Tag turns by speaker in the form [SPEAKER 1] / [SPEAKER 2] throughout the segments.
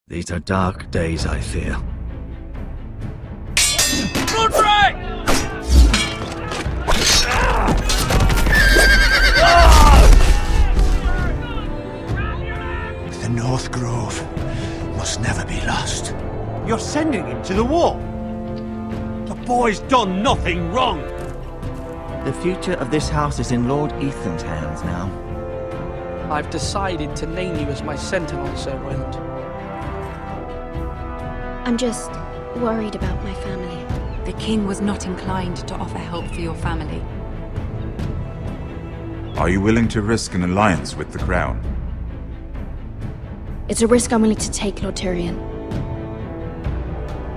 [SPEAKER 1] These are dark days, I fear.
[SPEAKER 2] The North Grove must never be lost.
[SPEAKER 3] You're sending him to the war? The boy's done nothing wrong.
[SPEAKER 1] The future of this house is in Lord Ethan's hands now.
[SPEAKER 4] I've decided to name you as my sentinel, Sir Wend.
[SPEAKER 5] I'm just worried about my family.
[SPEAKER 6] The king was not inclined to offer help for your family.
[SPEAKER 7] Are you willing to risk an alliance with the crown?
[SPEAKER 5] It's a risk I'm willing to take, Lord Tyrion.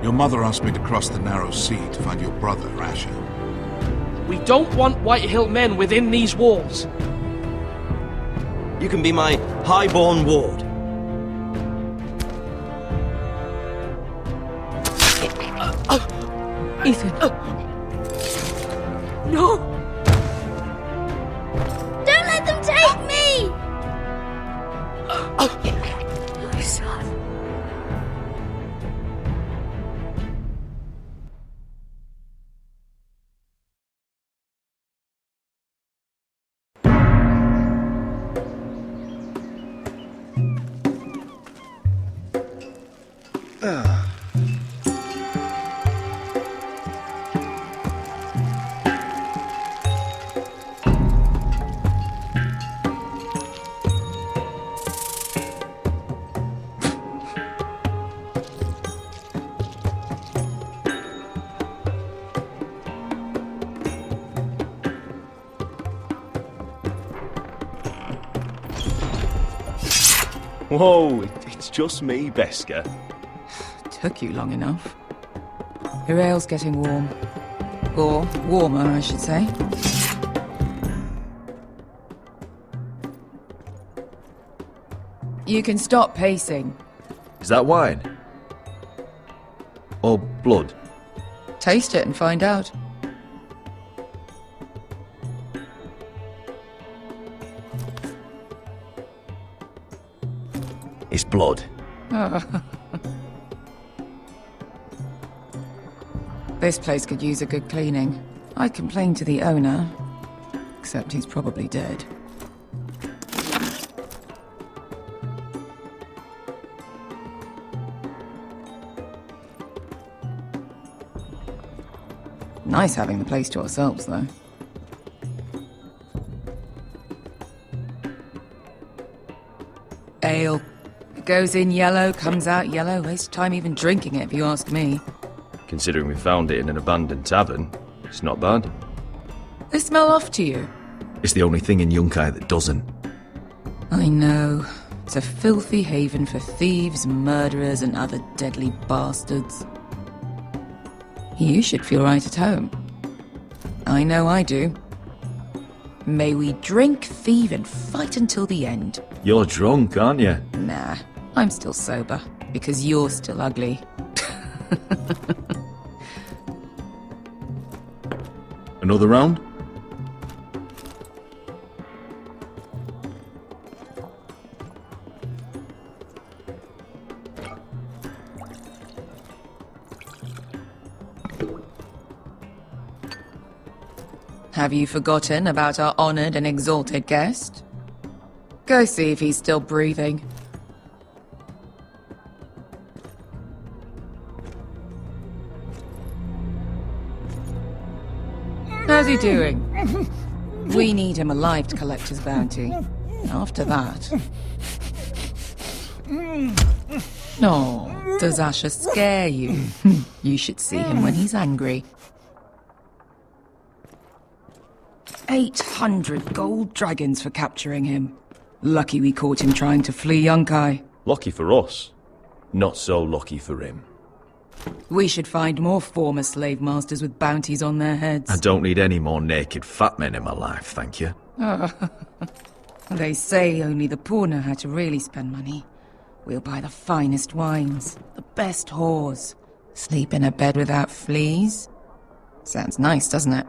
[SPEAKER 8] Your mother asked me to cross the narrow sea to find your brother, Rasher.
[SPEAKER 4] We don't want Whitehill men within these walls.
[SPEAKER 9] You can be my highborn ward.
[SPEAKER 6] Ethan. No!
[SPEAKER 5] Don't let them take me!
[SPEAKER 6] My son.
[SPEAKER 10] Whoa, it's just me, Beska.
[SPEAKER 6] Took you long enough. Your ale's getting warm. Or warmer, I should say. You can stop pacing.
[SPEAKER 1] Is that wine? Or blood?
[SPEAKER 6] Taste it and find out.
[SPEAKER 1] It's blood.
[SPEAKER 6] This place could use a good cleaning. I complained to the owner, except he's probably dead. Nice having the place to ourselves, though. Ale. It goes in yellow, comes out yellow. Waste of time even drinking it, if you ask me.
[SPEAKER 10] Considering we found it in an abandoned tavern, it's not bad.
[SPEAKER 6] They smell off to you.
[SPEAKER 1] It's the only thing in Yunkai that doesn't.
[SPEAKER 6] I know. It's a filthy haven for thieves, murderers, and other deadly bastards. You should feel right at home. I know I do. May we drink, thieve, and fight until the end.
[SPEAKER 1] You're drunk, aren't you?
[SPEAKER 6] Nah, I'm still sober, because you're still ugly.
[SPEAKER 1] Another round?
[SPEAKER 6] Have you forgotten about our honored and exalted guest? Go see if he's still breathing. How's he doing? We need him alive to collect his bounty. After that... Oh, does Asher scare you? You should see him when he's angry. 800 gold dragons for capturing him. Lucky we caught him trying to flee Yunkai.
[SPEAKER 10] Lucky for us. Not so lucky for him.
[SPEAKER 6] We should find more former slave masters with bounties on their heads.
[SPEAKER 1] I don't need any more naked fat men in my life, thank you.
[SPEAKER 6] They say only the poor know how to really spend money. We'll buy the finest wines, the best whores, sleep in a bed without fleas. Sounds nice, doesn't it?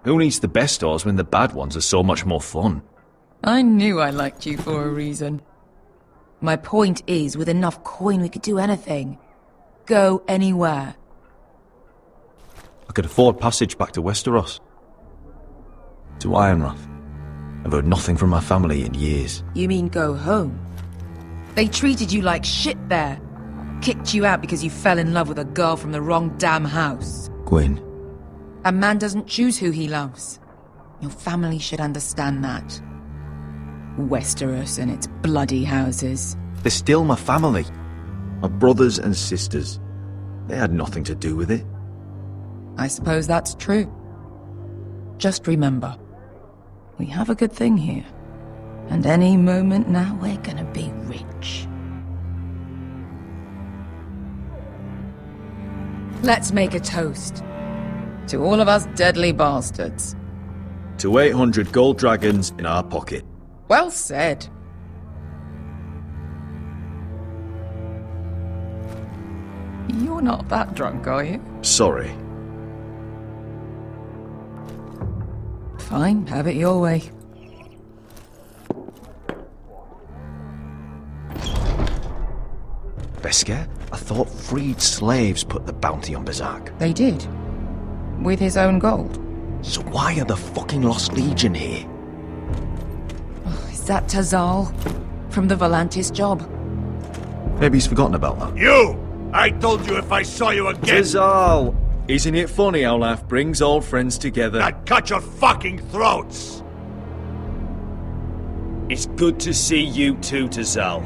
[SPEAKER 1] Who needs the best stores when the bad ones are so much more fun?
[SPEAKER 6] I knew I liked you for a reason. My point is, with enough coin we could do anything. Go anywhere.
[SPEAKER 10] I could afford passage back to Westeros. To Ironrath. I've heard nothing from my family in years.
[SPEAKER 6] You mean go home? They treated you like shit there. Kicked you out because you fell in love with a girl from the wrong damn house.
[SPEAKER 10] Gwyn.
[SPEAKER 6] A man doesn't choose who he loves. Your family should understand that. Westeros and its bloody houses.
[SPEAKER 10] They're still my family. My brothers and sisters. They had nothing to do with it.
[SPEAKER 6] I suppose that's true. Just remember, we have a good thing here. And any moment now we're gonna be rich. Let's make a toast. To all of us deadly bastards.
[SPEAKER 10] To 800 gold dragons in our pocket.
[SPEAKER 6] Well said. You're not that drunk, are you?
[SPEAKER 10] Sorry.
[SPEAKER 6] Fine, have it your way.
[SPEAKER 10] Beskar? I thought freed slaves put the bounty on Berserk.
[SPEAKER 6] They did. With his own gold.
[SPEAKER 10] So why are the fucking Lost Legion here?
[SPEAKER 6] Oh, is that Tazal? From the Volantis job?
[SPEAKER 10] Maybe he's forgotten about that.
[SPEAKER 3] You! I told you if I saw you again...
[SPEAKER 10] Tazal! Isn't it funny how life brings old friends together?
[SPEAKER 3] I'd cut your fucking throats!
[SPEAKER 10] It's good to see you too, Tazal.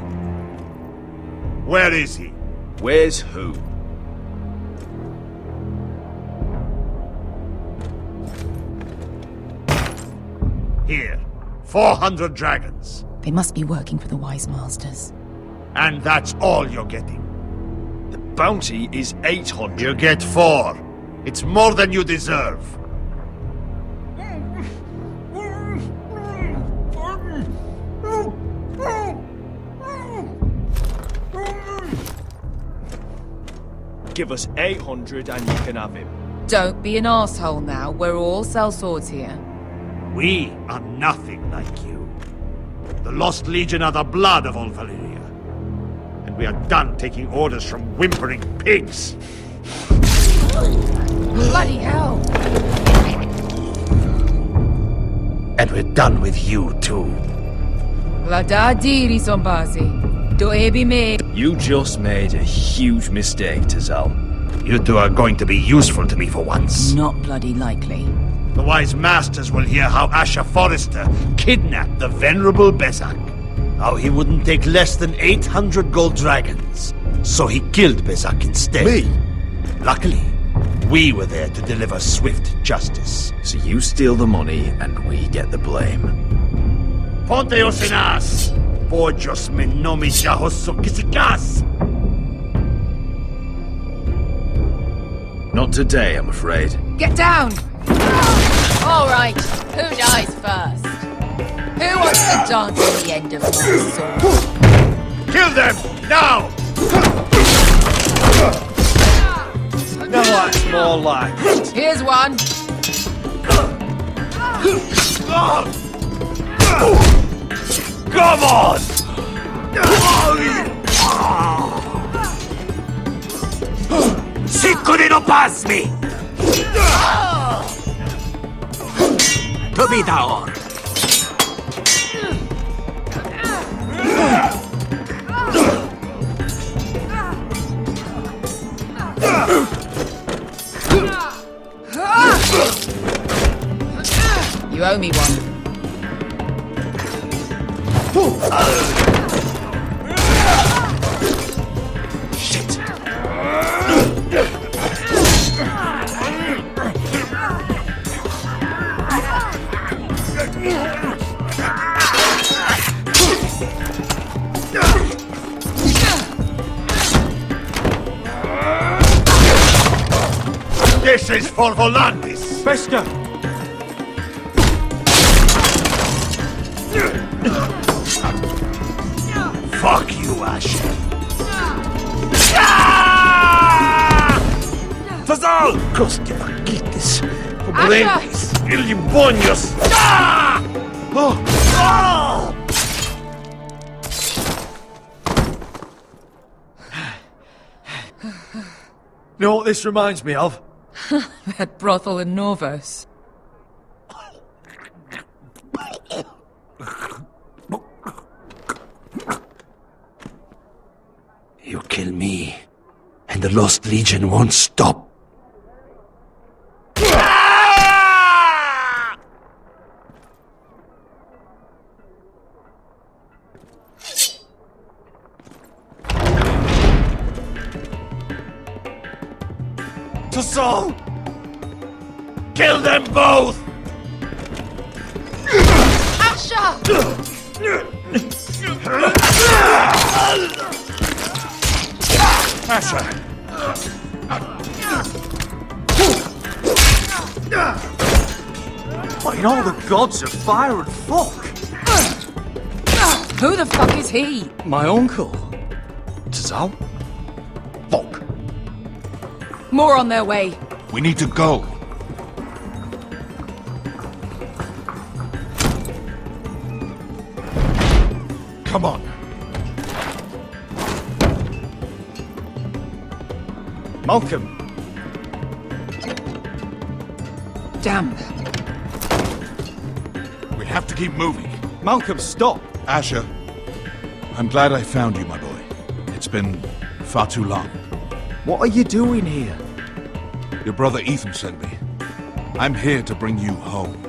[SPEAKER 3] Where is he?
[SPEAKER 10] Where's who?
[SPEAKER 3] Here. 400 dragons.
[SPEAKER 6] They must be working for the Wise Masters.
[SPEAKER 3] And that's all you're getting.
[SPEAKER 10] The bounty is 800.
[SPEAKER 3] You get 4. It's more than you deserve.
[SPEAKER 10] Give us 800 and you can have him.
[SPEAKER 6] Don't be an asshole now. We're all sellswords here.
[SPEAKER 3] We are nothing like you. The Lost Legion are the blood of all Valyria. And we are done taking orders from whimpering pigs.
[SPEAKER 6] Bloody hell!
[SPEAKER 3] And we're done with you too.
[SPEAKER 6] Lada diri sombazi. Do ebi me.
[SPEAKER 10] You just made a huge mistake, Tazal.
[SPEAKER 3] You two are going to be useful to me for once.
[SPEAKER 6] Not bloody likely.
[SPEAKER 3] The Wise Masters will hear how Asher Forrester kidnapped the venerable Besak. How he wouldn't take less than 800 gold dragons. So he killed Besak instead.
[SPEAKER 10] Me?
[SPEAKER 3] Luckily, we were there to deliver swift justice.
[SPEAKER 10] So you steal the money and we get the blame.
[SPEAKER 3] Ponteos en as! Pojos me nomi jahoso kisikas!
[SPEAKER 10] Not today, I'm afraid.
[SPEAKER 6] Get down! All right, who dies first? Who wants to dance at the end of my sword?
[SPEAKER 3] Kill them! Now!
[SPEAKER 10] No, that's more like it.
[SPEAKER 6] Here's one.
[SPEAKER 3] Come on! Sicuri no pasmi! To be daor!
[SPEAKER 6] You owe me one.
[SPEAKER 3] Shit! This is for Volantis!
[SPEAKER 10] Beskar!
[SPEAKER 3] Fuck you, Asher!
[SPEAKER 10] Tazal!
[SPEAKER 3] Koste vakitis! Pobrenkis! Illimbonios! Oh! You know what this reminds me of?
[SPEAKER 6] That brothel in Norvos.
[SPEAKER 3] You kill me, and the Lost Legion won't stop. Tassal! Kill them both!
[SPEAKER 6] Asha!
[SPEAKER 3] Asha! What in all the gods of fire and fuck?
[SPEAKER 6] Who the fuck is he?
[SPEAKER 10] My uncle. Tassal? Fuck.
[SPEAKER 6] More on their way.
[SPEAKER 8] We need to go. Come on.
[SPEAKER 10] Malcolm.
[SPEAKER 6] Damn.
[SPEAKER 8] We have to keep moving.
[SPEAKER 10] Malcolm, stop.
[SPEAKER 8] Asher, I'm glad I found you, my boy. It's been far too long.
[SPEAKER 10] What are you doing here?
[SPEAKER 8] Your brother Ethan sent me. I'm here to bring you home.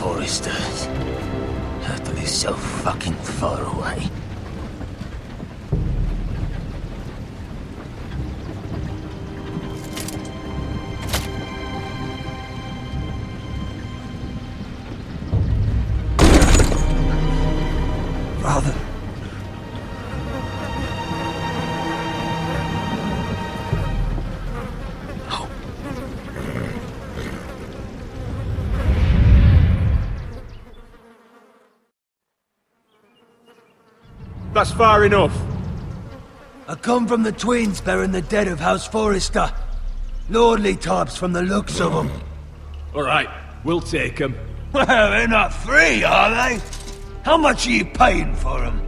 [SPEAKER 1] Foresters. Turtle is so fucking far away.
[SPEAKER 3] Father.
[SPEAKER 10] That's far enough.
[SPEAKER 2] I come from the twins bearing the dead of House Forrester. Lordly types from the looks of them.
[SPEAKER 10] All right, we'll take them.
[SPEAKER 2] Well, they're not free, are they? How much are you paying for them?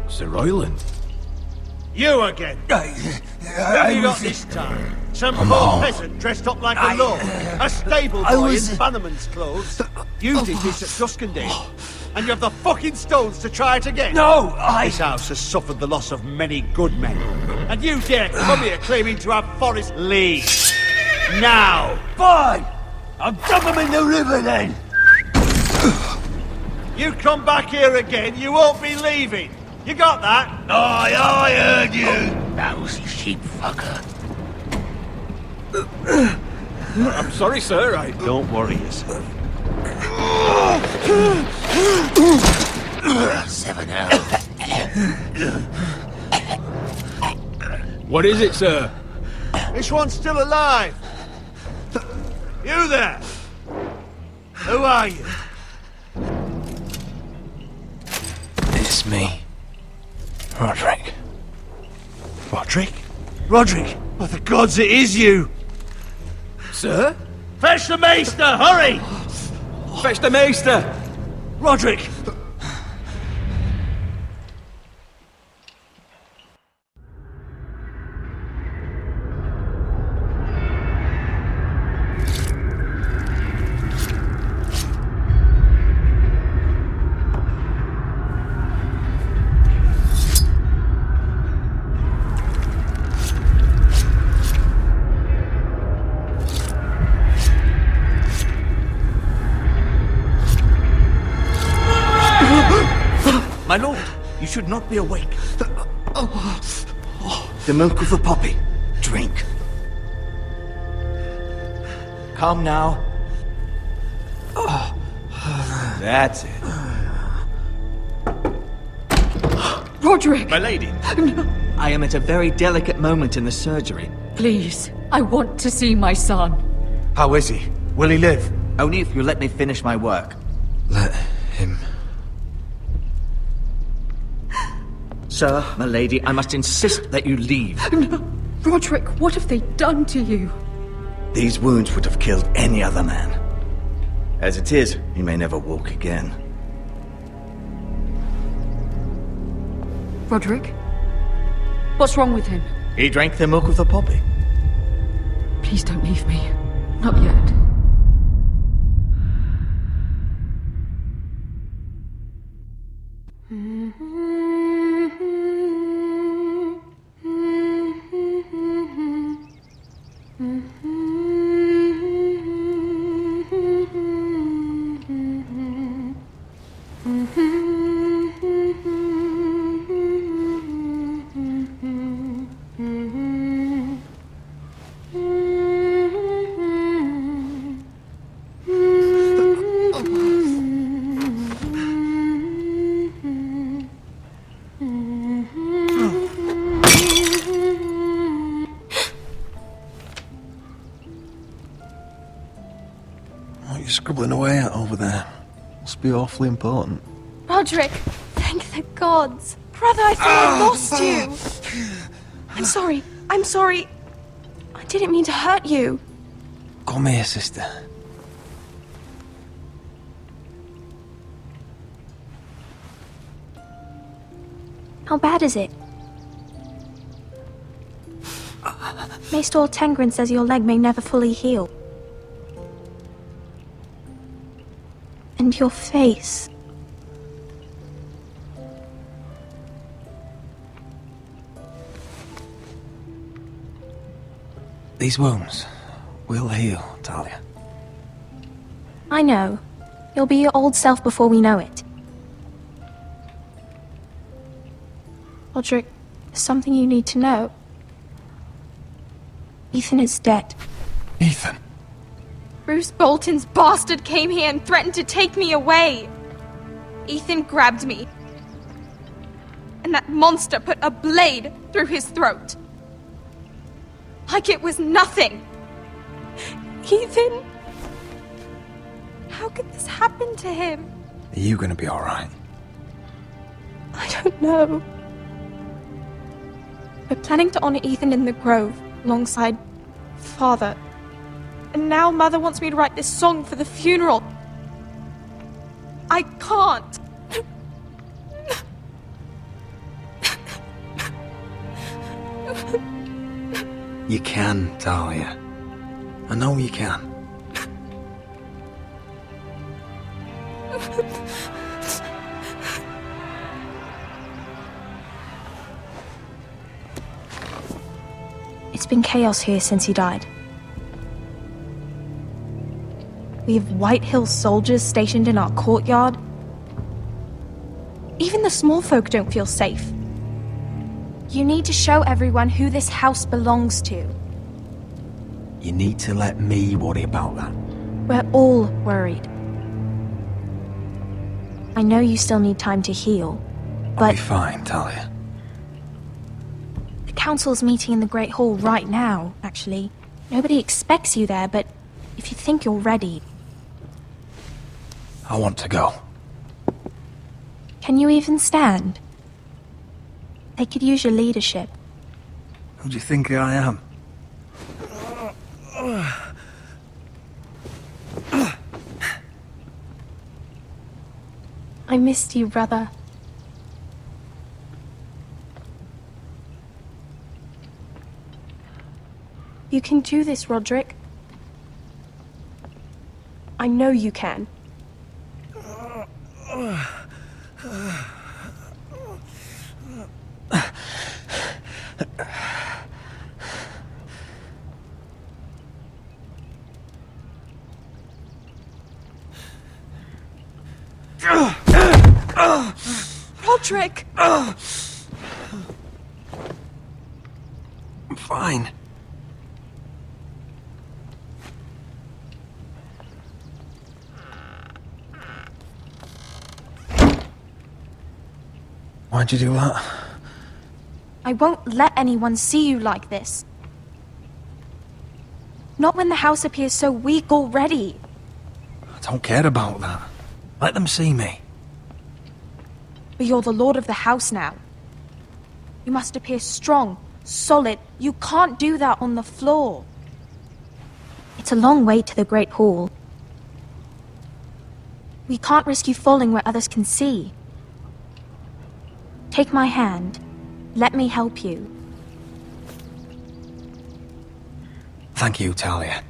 [SPEAKER 10] Sir Royland.
[SPEAKER 3] You again. What have you got this time? Some poor peasant dressed up like a lord. A stable boy in Bannerman's clothes. You did this at Duskendale. And you have the fucking stones to try it again?
[SPEAKER 2] No,
[SPEAKER 3] This house has suffered the loss of many good men. And you dare come here claiming to have forest leave. Now!
[SPEAKER 2] Fine! I'll dump him in the river then!
[SPEAKER 3] You come back here again, you won't be leaving. You got that?
[SPEAKER 2] Aye, I heard you! Lousy sheep fucker.
[SPEAKER 10] I'm sorry, sir.
[SPEAKER 3] Don't worry yourself.
[SPEAKER 2] 7 out.
[SPEAKER 10] What is it, sir?
[SPEAKER 3] This one's still alive. You there? Who are you?
[SPEAKER 2] It's me. Roderick.
[SPEAKER 3] Roderick? Roderick? By the gods, it is you!
[SPEAKER 10] Sir?
[SPEAKER 3] Fetch the maester, hurry!
[SPEAKER 10] Fetch the maester!
[SPEAKER 3] Roderick!
[SPEAKER 1] My lord, you should not be awake. The milk of the poppy. Drink. Calm now.
[SPEAKER 10] That's it.
[SPEAKER 6] Roderick!
[SPEAKER 10] My lady.
[SPEAKER 1] I am at a very delicate moment in the surgery.
[SPEAKER 6] Please, I want to see my son.
[SPEAKER 2] How is he? Will he live?
[SPEAKER 1] Only if you let me finish my work.
[SPEAKER 2] Let him.
[SPEAKER 1] Sir, my lady, I must insist that you leave.
[SPEAKER 6] No. Roderick, what have they done to you?
[SPEAKER 1] These wounds would have killed any other man. As it is, he may never walk again.
[SPEAKER 6] Roderick? What's wrong with him?
[SPEAKER 1] He drank the milk of the poppy.
[SPEAKER 6] Please don't leave me. Not yet.
[SPEAKER 8] What are you scribbling away at over there? Must be awfully important.
[SPEAKER 5] Roderick, thank the gods. Brother, I thought I lost you. I'm sorry. I'm sorry. I didn't mean to hurt you.
[SPEAKER 2] Come here, sister.
[SPEAKER 5] How bad is it? Maester Tengrin says your leg may never fully heal. And your face.
[SPEAKER 2] These wounds will heal, Talia.
[SPEAKER 5] I know. You'll be your old self before we know it. Roderick, there's something you need to know. Ethan is dead.
[SPEAKER 2] Ethan?
[SPEAKER 5] Bruce Bolton's bastard came here and threatened to take me away. Ethan grabbed me. And that monster put a blade through his throat. Like it was nothing. Ethan? How could this happen to him?
[SPEAKER 2] Are you gonna be alright?
[SPEAKER 5] I don't know. We're planning to honor Ethan in the Grove, alongside Father. And now Mother wants me to write this song for the funeral. I can't.
[SPEAKER 2] You can, Talia. I know you can.
[SPEAKER 5] It's been chaos here since he died. We have White Hill soldiers stationed in our courtyard. Even the small folk don't feel safe. You need to show everyone who this house belongs to.
[SPEAKER 11] You need to let me worry about that.
[SPEAKER 5] We're all worried. I know you still need time to heal, but...
[SPEAKER 11] I'll be fine, Talia.
[SPEAKER 5] The council's meeting in the Great Hall right now, actually. Nobody expects you there, but if you think you're ready...
[SPEAKER 11] I want to go.
[SPEAKER 5] Can you even stand? They could use your leadership.
[SPEAKER 11] Who do you think I am?
[SPEAKER 5] I missed you, brother. You can do this, Roderick. I know you can. Roderick!
[SPEAKER 11] I'm fine. Why'd you do that?
[SPEAKER 5] I won't let anyone see you like this. Not when the house appears so weak already.
[SPEAKER 11] I don't care about that. Let them see me.
[SPEAKER 5] But you're the lord of the house now. You must appear strong, solid. You can't do that on the floor. It's a long way to the Great Hall. We can't risk you falling where others can see. Take my hand. Let me help you.
[SPEAKER 11] Thank you, Talia.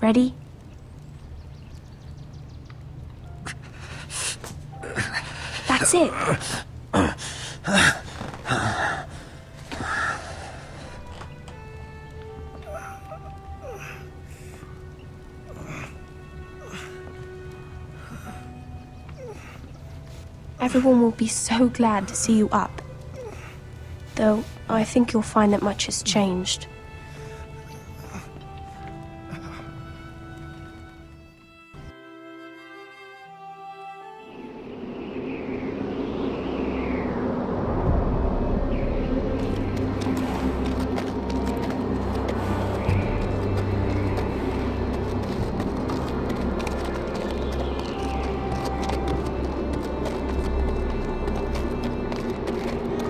[SPEAKER 5] Ready? That's it. Everyone will be so glad to see you up. Though, I think you'll find that much has changed.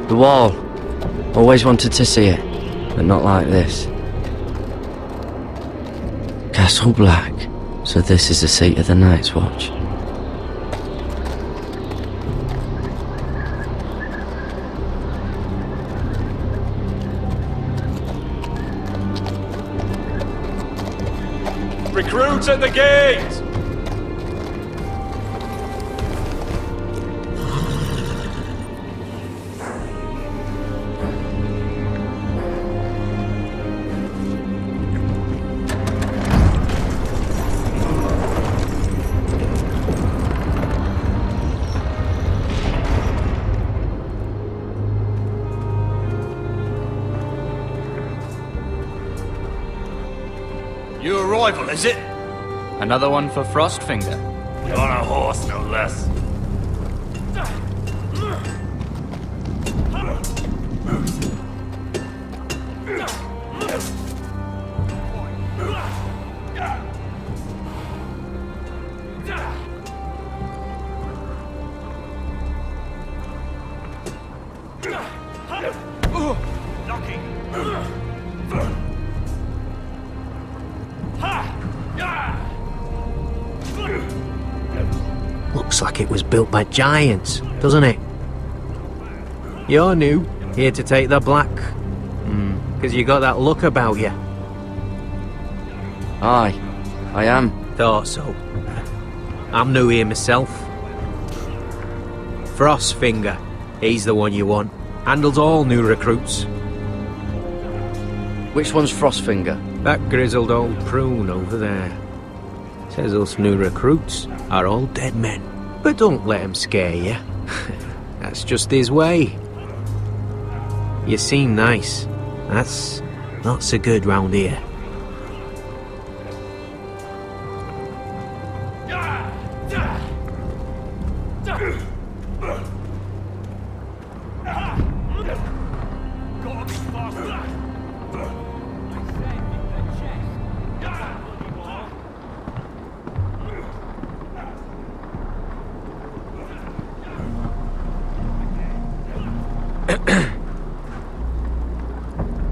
[SPEAKER 12] The wall. Always wanted to see it, but not like this. Castle Black. So this is the seat of the Night's Watch.
[SPEAKER 13] Recruits at the gate!
[SPEAKER 3] New arrival, is it?
[SPEAKER 14] Another one for Frostfinger.
[SPEAKER 13] On a horse, no less.
[SPEAKER 15] Looks like it was built by giants, doesn't it? You're new, here to take the black. Because you got that look about you.
[SPEAKER 12] Aye, I am.
[SPEAKER 15] Thought so. I'm new here myself. Frostfinger, he's the one you want. Handles all new recruits.
[SPEAKER 12] Which one's Frostfinger?
[SPEAKER 15] That grizzled old prune over there says us new recruits are all dead men. But don't let him scare you. That's just his way. You seem nice. That's not so good round here.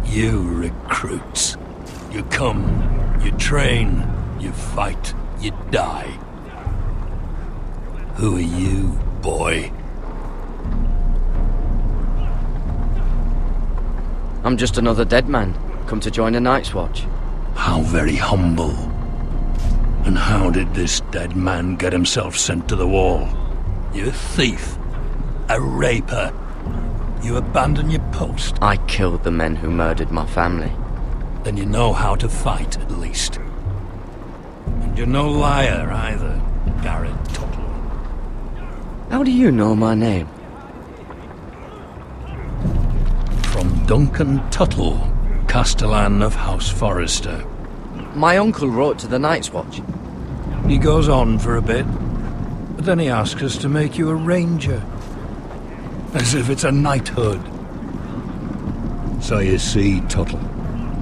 [SPEAKER 2] You recruits. You come, you train, you fight, you die. Who are you, boy?
[SPEAKER 12] I'm just another dead man, come to join the Night's Watch.
[SPEAKER 2] How very humble. And how did this dead man get himself sent to the wall? You a thief, a raper. You abandon your post.
[SPEAKER 12] I killed the men who murdered my family.
[SPEAKER 2] Then you know how to fight, at least. And you're no liar, either, Garrett Tuttle.
[SPEAKER 12] How do you know my name?
[SPEAKER 2] From Duncan Tuttle, Castellan of House Forrester.
[SPEAKER 12] My uncle wrote to the Night's Watch.
[SPEAKER 2] He goes on for a bit, but then he asks us to make you a ranger. As if it's a knighthood. So you see, Tuttle,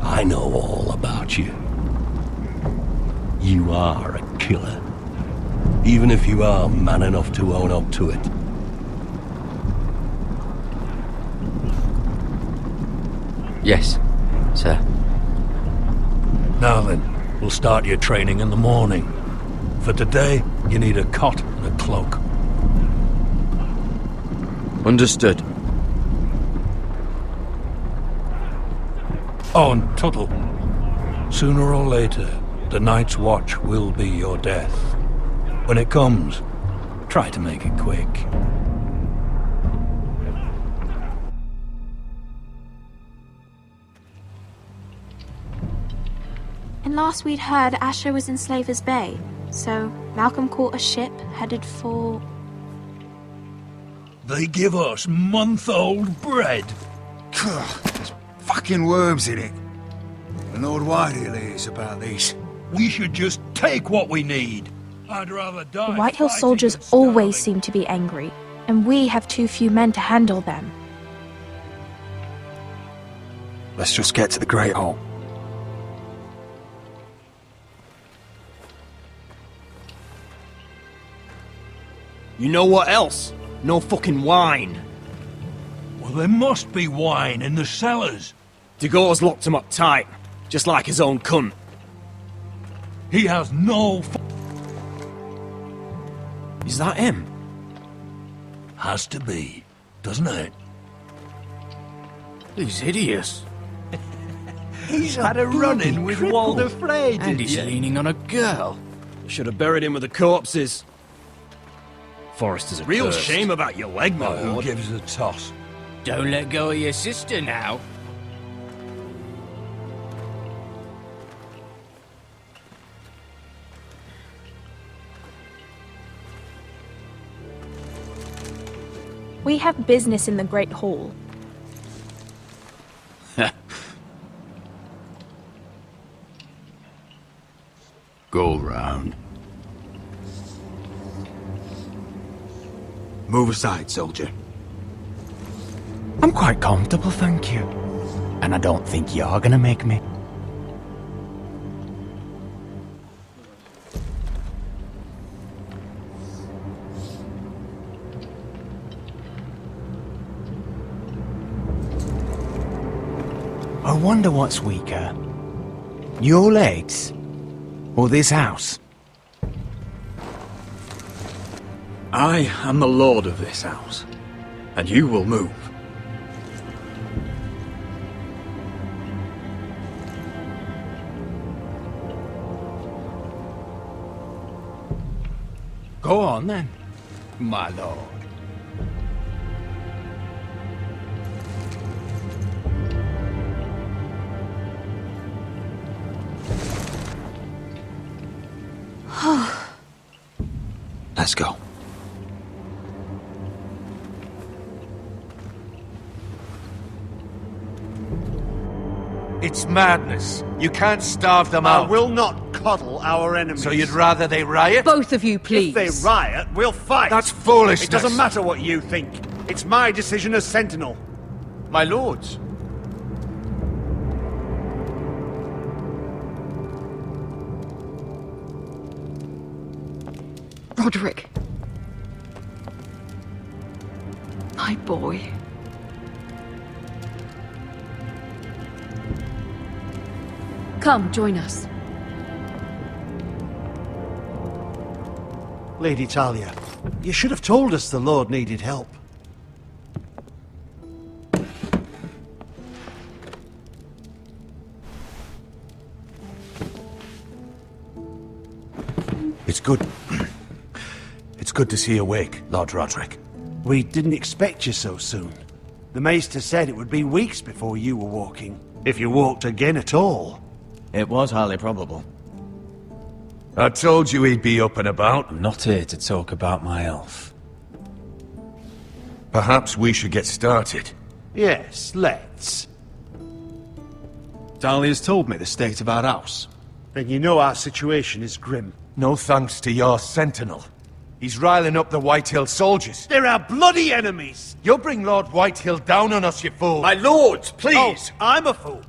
[SPEAKER 2] I know all about you. You are a killer. Even if you are man enough to own up to it.
[SPEAKER 12] Yes, sir.
[SPEAKER 2] Now then, we'll start your training in the morning. For today, you need a cot and a cloak.
[SPEAKER 12] Understood.
[SPEAKER 2] Oh, and Tuttle, sooner or later, the Night's Watch will be your death. When it comes, try to make it quick.
[SPEAKER 16] And last we'd heard Asher was in Slaver's Bay, so Malcolm caught a ship headed for...
[SPEAKER 2] They give us month-old bread.
[SPEAKER 17] There's fucking worms in it. And Lord Whitehill is about this.
[SPEAKER 2] We should just take what we need. I'd rather die.
[SPEAKER 16] The Whitehill soldiers always seem to be angry, and we have too few men to handle them.
[SPEAKER 17] Let's just get to the Great Hall.
[SPEAKER 9] You know what else? No fucking wine.
[SPEAKER 2] Well, there must be wine in the cellars.
[SPEAKER 9] Degau's locked him up tight, just like his own cunt.
[SPEAKER 2] He has no
[SPEAKER 9] Is that him?
[SPEAKER 2] Has to be, doesn't it?
[SPEAKER 9] He's hideous.
[SPEAKER 3] He's had a run-in with Walder Frey,
[SPEAKER 9] And he's leaning on a girl. Should have buried him with the corpses. Forrester's a
[SPEAKER 3] Real
[SPEAKER 9] cursed.
[SPEAKER 3] shame about your leg, my
[SPEAKER 2] Who
[SPEAKER 3] lord.
[SPEAKER 2] gives a toss?
[SPEAKER 13] Don't let go of your sister now.
[SPEAKER 16] We have business in the Great Hall.
[SPEAKER 2] Go round.
[SPEAKER 17] Move aside, soldier.
[SPEAKER 11] I'm quite comfortable, thank you. And I don't think you're gonna make me. I wonder what's weaker. Your legs? Or this house?
[SPEAKER 10] I am the lord of this house, and you will move.
[SPEAKER 11] Go on then, my lord.
[SPEAKER 10] Let's go.
[SPEAKER 18] It's madness. You can't starve them out.
[SPEAKER 3] I will not coddle our enemies.
[SPEAKER 18] So you'd rather they riot?
[SPEAKER 6] Both of you, please.
[SPEAKER 3] If they riot, we'll fight.
[SPEAKER 18] That's foolishness.
[SPEAKER 3] It doesn't matter what you think. It's my decision as Sentinel.
[SPEAKER 18] My lords.
[SPEAKER 6] Roderick. My boy. Come, join us.
[SPEAKER 3] Lady Talia, you should have told us the Lord needed help.
[SPEAKER 18] It's good. It's good to see you awake, Lord Roderick.
[SPEAKER 3] We didn't expect you so soon. The Maester said it would be weeks before you were walking, if you walked again at all.
[SPEAKER 1] It was highly probable.
[SPEAKER 18] I told you he'd be up and about.
[SPEAKER 11] I'm not here to talk about my elf.
[SPEAKER 18] Perhaps we should get started.
[SPEAKER 3] Yes, let's.
[SPEAKER 10] Dahlia's told me the state of our house.
[SPEAKER 3] Then you know our situation is grim.
[SPEAKER 18] No thanks to your sentinel. He's riling up the Whitehill soldiers.
[SPEAKER 3] They're our bloody enemies!
[SPEAKER 18] You'll bring Lord Whitehill down on us, you fool!
[SPEAKER 3] My lords, please! Oh, I'm a fool.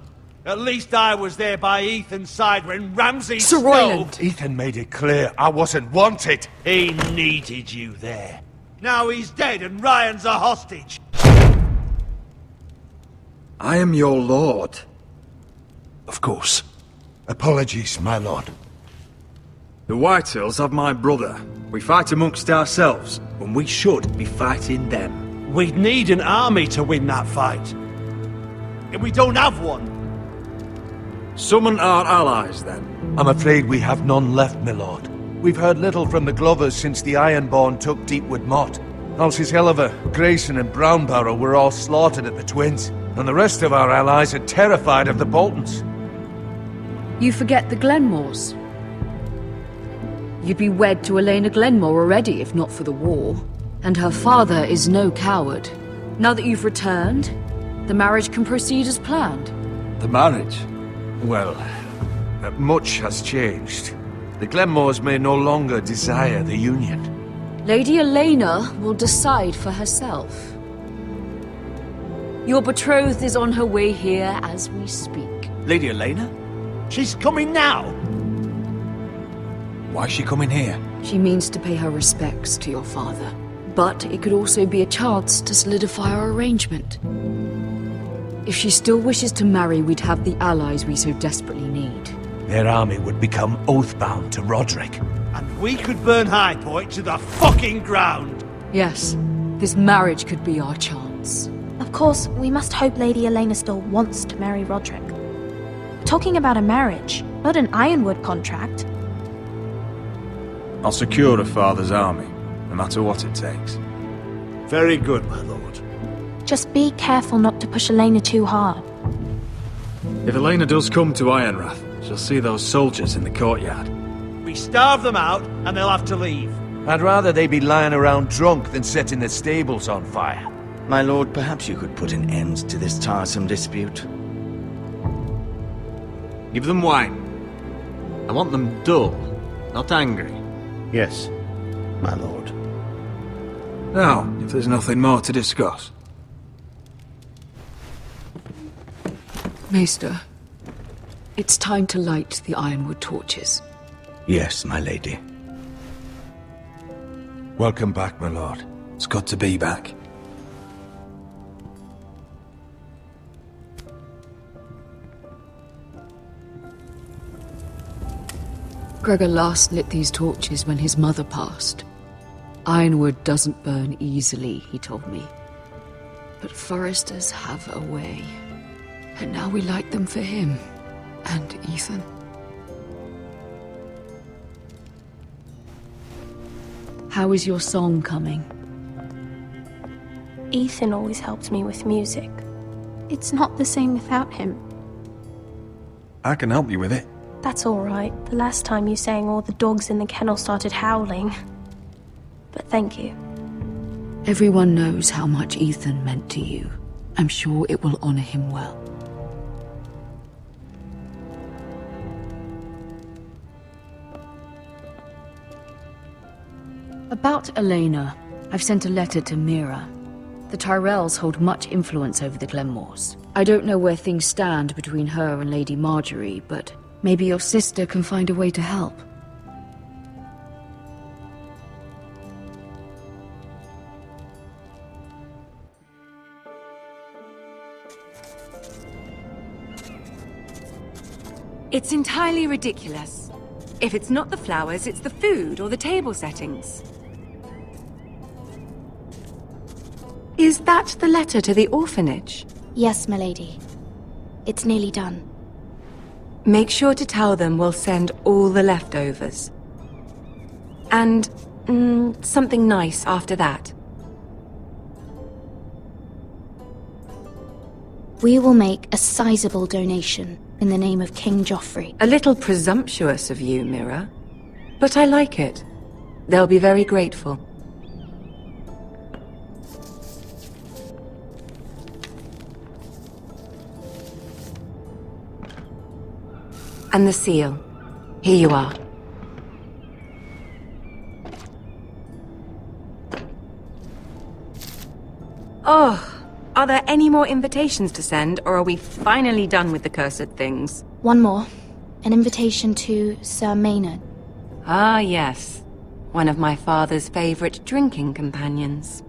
[SPEAKER 3] At least I was there by Ethan's side when Ramsay
[SPEAKER 6] Sir Royland!
[SPEAKER 18] Ethan made it clear I wasn't wanted.
[SPEAKER 3] He needed you there. Now he's dead and Ryan's a hostage.
[SPEAKER 2] I am your lord.
[SPEAKER 18] Of course. Apologies, my lord.
[SPEAKER 2] The Whitehills have my brother. We fight amongst ourselves, when we should be fighting them.
[SPEAKER 3] We'd need an army to win that fight. And we don't have one.
[SPEAKER 2] Summon our allies, then.
[SPEAKER 18] I'm afraid we have none left, my lord. We've heard little from the Glovers since the Ironborn took Deepwood Motte. Alces Helliver, Grayson and Brownbarrow were all slaughtered at the Twins, and the rest of our allies are terrified of the Boltons.
[SPEAKER 6] You forget the Glenmores. You'd be wed to Elena Glenmore already, if not for the war. And her father is no coward. Now that you've returned, the marriage can proceed as planned.
[SPEAKER 2] The marriage?
[SPEAKER 18] Well, much has changed. The Glenmores may no longer desire the union.
[SPEAKER 6] Lady Elena will decide for herself. Your betrothed is on her way here as we speak.
[SPEAKER 1] Lady Elena?
[SPEAKER 3] She's coming now!
[SPEAKER 11] Why is she coming here?
[SPEAKER 6] She means to pay her respects to your father. But it could also be a chance to solidify our arrangement. If she still wishes to marry, we'd have the allies we so desperately need.
[SPEAKER 18] Their army would become oath-bound to Roderick.
[SPEAKER 3] And we could burn High Point to the fucking ground!
[SPEAKER 6] Yes, this marriage could be our chance.
[SPEAKER 16] Of course, we must hope Lady Elena still wants to marry Roderick. Talking about a marriage, not an Ironwood contract.
[SPEAKER 2] I'll secure her father's army, no matter what it takes.
[SPEAKER 3] Very good, my lord.
[SPEAKER 16] Just be careful not to push Elena too hard.
[SPEAKER 2] If Elena does come to Ironrath, she'll see those soldiers in the courtyard.
[SPEAKER 3] We starve them out, and they'll have to leave.
[SPEAKER 18] I'd rather they be lying around drunk than setting the stables on fire.
[SPEAKER 1] My lord, perhaps you could put an end to this tiresome dispute.
[SPEAKER 15] Give them wine. I want them dull, not angry.
[SPEAKER 3] Yes, my lord.
[SPEAKER 2] Now, if there's nothing more to discuss.
[SPEAKER 6] Maester, it's time to light the Ironwood torches.
[SPEAKER 1] Yes, my lady.
[SPEAKER 18] Welcome back, my lord.
[SPEAKER 11] It's good to be back.
[SPEAKER 6] Gregor last lit these torches when his mother passed. Ironwood doesn't burn easily, he told me. But foresters have a way. And now we light them for him. And Ethan. How is your song coming?
[SPEAKER 16] Ethan always helps me with music. It's not the same without him.
[SPEAKER 2] I can help you with it.
[SPEAKER 16] That's all right. The last time you sang, all the dogs in the kennel started howling. but thank you.
[SPEAKER 6] Everyone knows how much Ethan meant to you. I'm sure it will honor him well. About Elena, I've sent a letter to Mira. The Tyrells hold much influence over the Glenmores. I don't know where things stand between her and Lady Marjorie, but maybe your sister can find a way to help.
[SPEAKER 19] It's entirely ridiculous. If it's not the flowers, it's the food or the table settings. Is that the letter to the orphanage?
[SPEAKER 16] Yes, milady. It's nearly done.
[SPEAKER 19] Make sure to tell them we'll send all the leftovers. And, something nice after that.
[SPEAKER 16] We will make a sizable donation in the name of King Joffrey.
[SPEAKER 19] A little presumptuous of you, Mira. But I like it. They'll be very grateful. And the seal. Here you are. Oh, are there any more invitations to send, or are we finally done with the cursed things?
[SPEAKER 16] One more. An invitation to Sir Maynard.
[SPEAKER 19] Ah, yes. One of my father's favorite drinking companions.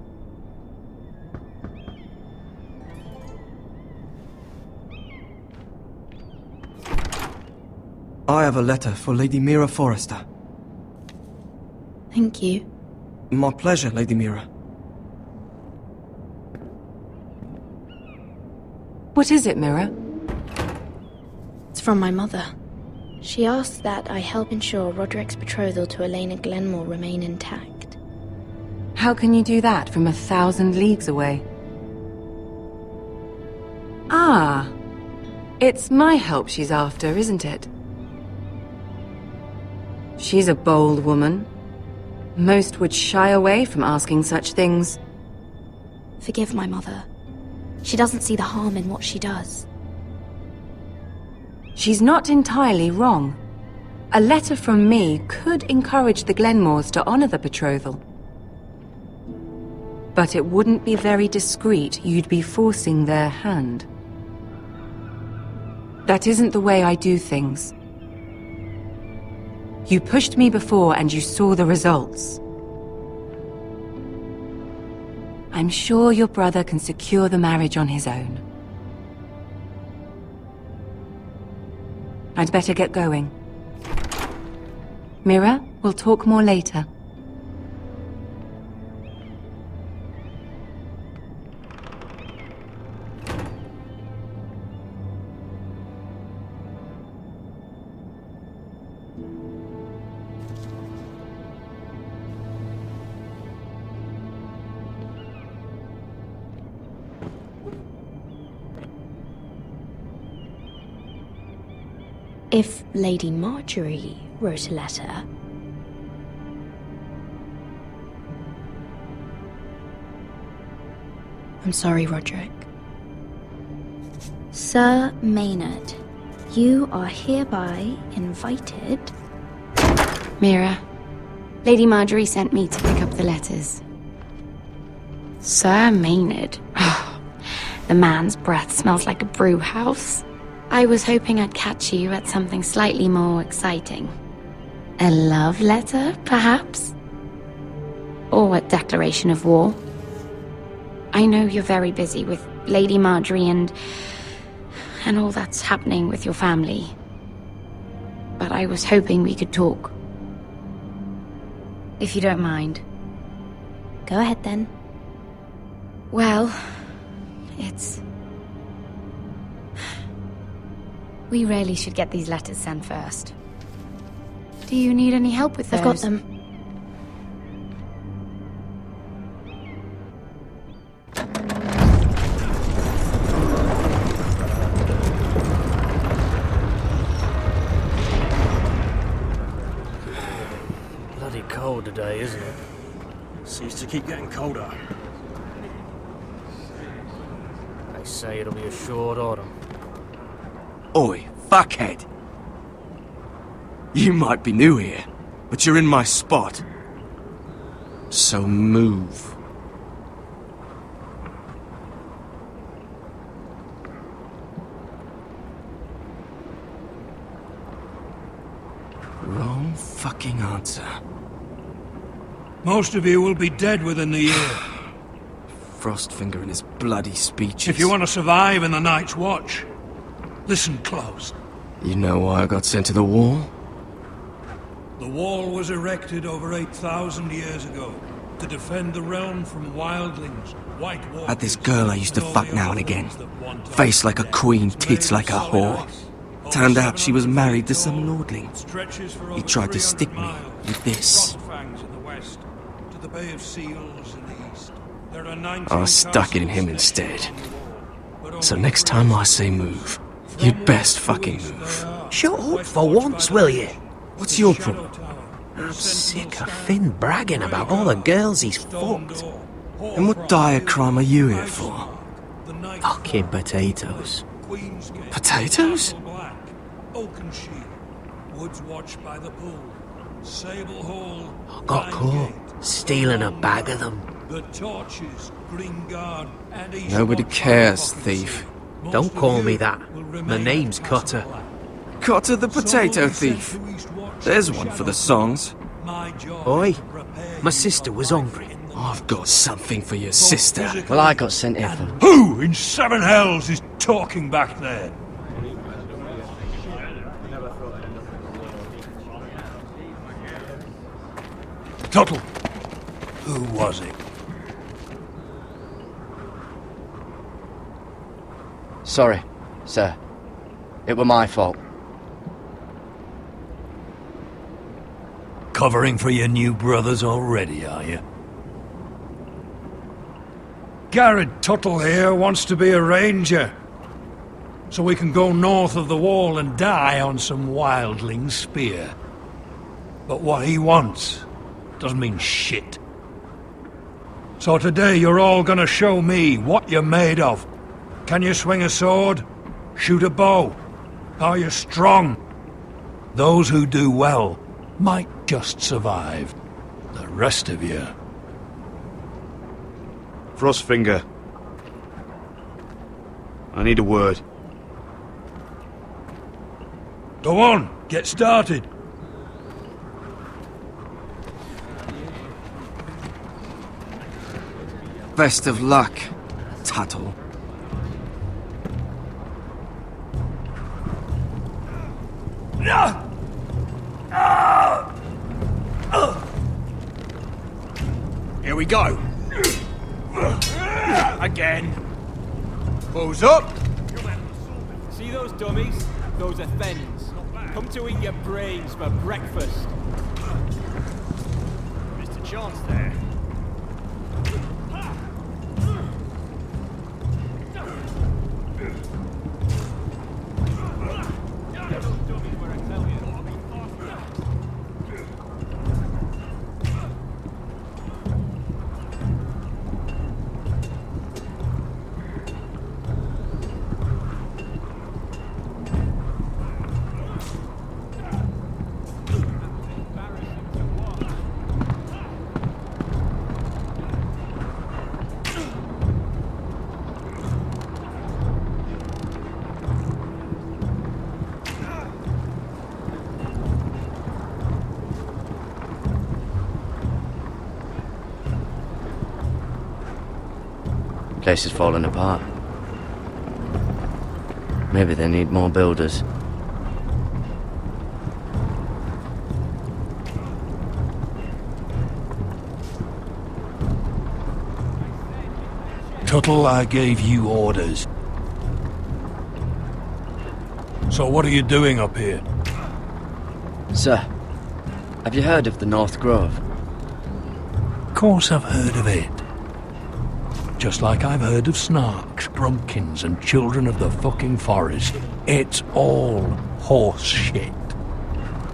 [SPEAKER 20] I have a letter for Lady Mira Forrester.
[SPEAKER 16] Thank you.
[SPEAKER 20] My pleasure, Lady Mira.
[SPEAKER 19] What is it, Mira?
[SPEAKER 16] It's from my mother. She asks that I help ensure Roderick's betrothal to Elena Glenmore remain intact.
[SPEAKER 19] How can you do that from 1,000 leagues away? Ah, it's my help she's after, isn't it? She's a bold woman. Most would shy away from asking such things.
[SPEAKER 16] Forgive my mother. She doesn't see the harm in what she does.
[SPEAKER 19] She's not entirely wrong. A letter from me could encourage the Glenmores to honor the betrothal. But it wouldn't be very discreet. You'd be forcing their hand. That isn't the way I do things. You pushed me before and you saw the results. I'm sure your brother can secure the marriage on his own. I'd better get going. Mira, we'll talk more later.
[SPEAKER 16] If Lady Marjorie wrote a letter... I'm sorry, Roderick. Sir Maynard, you are hereby invited...
[SPEAKER 19] Mira, Lady Marjorie sent me to pick up the letters.
[SPEAKER 16] Sir Maynard? The man's breath smells like a brew house. I was hoping I'd catch you at something slightly more exciting. A love letter, perhaps? Or a declaration of war? I know you're very busy with Lady Marjorie and all that's happening with your family. But I was hoping we could talk. If you don't mind. Go ahead then. Well, it's... We really should get these letters sent first. Do you need any help with those? I've got them.
[SPEAKER 13] Bloody cold today, isn't it?
[SPEAKER 9] Seems to keep getting colder.
[SPEAKER 13] They say it'll be a short autumn.
[SPEAKER 20] Oi, fuckhead! You might be new here, but you're in my spot. So move. Wrong fucking answer.
[SPEAKER 2] Most of you will be dead within the year.
[SPEAKER 20] Frostfinger and his bloody speeches.
[SPEAKER 2] If you want to survive in the Night's Watch, listen close.
[SPEAKER 20] You know why I got sent to the wall?
[SPEAKER 2] The wall was erected over 8,000 years ago to defend the realm from wildlings, white walkers...
[SPEAKER 20] Had this girl I used to fuck now and again. Face like a queen, tits like a whore. Turned out she was married to some lordling. He tried to stick me with this. I stuck it in him instead. So next time I say move, you'd best fucking move.
[SPEAKER 15] Shut up for once, will you?
[SPEAKER 20] What's your problem?
[SPEAKER 15] I'm sick of Finn bragging about all the girls he's fucked.
[SPEAKER 20] And what dire crime are you here for?
[SPEAKER 15] Fucking potatoes.
[SPEAKER 20] Potatoes?
[SPEAKER 15] Got caught stealing a bag of them.
[SPEAKER 20] Nobody cares, thief.
[SPEAKER 15] Don't call me that. My name's Cutter.
[SPEAKER 20] Cutter the potato thief. There's one for the songs.
[SPEAKER 15] Oi, my sister was hungry.
[SPEAKER 20] I've got something for your sister.
[SPEAKER 12] Well, I got sent here for...
[SPEAKER 2] Who in seven hells is talking back there? Tuttle. Who was it?
[SPEAKER 12] Sorry, sir. It were my fault.
[SPEAKER 2] Covering for your new brothers already, are you? Garrett Tuttle here wants to be a ranger. So we can go north of the wall and die on some wildling spear. But what he wants doesn't mean shit. So today you're all gonna show me what you're made of. Can you swing a sword? Shoot a bow? Are you strong? Those who do well might just survive. The rest of you...
[SPEAKER 8] Frostfinger. I need a word.
[SPEAKER 2] Go on, get started.
[SPEAKER 20] Best of luck, Tuttle.
[SPEAKER 9] Here we go. Again. Bows up.
[SPEAKER 21] See those dummies? Those are Thens. Come to eat your brains for breakfast.
[SPEAKER 9] Mr. Chance there.
[SPEAKER 12] Place is falling apart. Maybe they need more builders.
[SPEAKER 2] Tuttle, I gave you orders. So what are you doing up here?
[SPEAKER 12] Sir, have you heard of the North Grove?
[SPEAKER 2] Of course I've heard of it. Just like I've heard of Snarks, Grumpkins, and Children of the fucking Forest. It's all horse shit.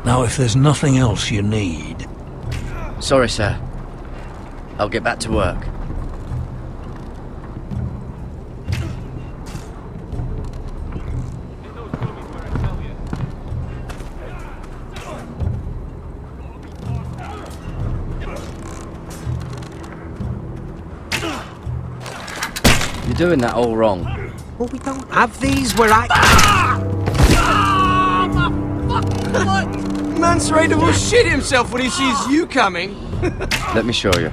[SPEAKER 2] Now, if there's nothing else you need...
[SPEAKER 12] Sorry, sir. I'll get back to work. You're doing that all wrong.
[SPEAKER 15] Well, we don't have these where I...
[SPEAKER 9] Man's ready to shit himself when he sees you coming.
[SPEAKER 12] Let me show you.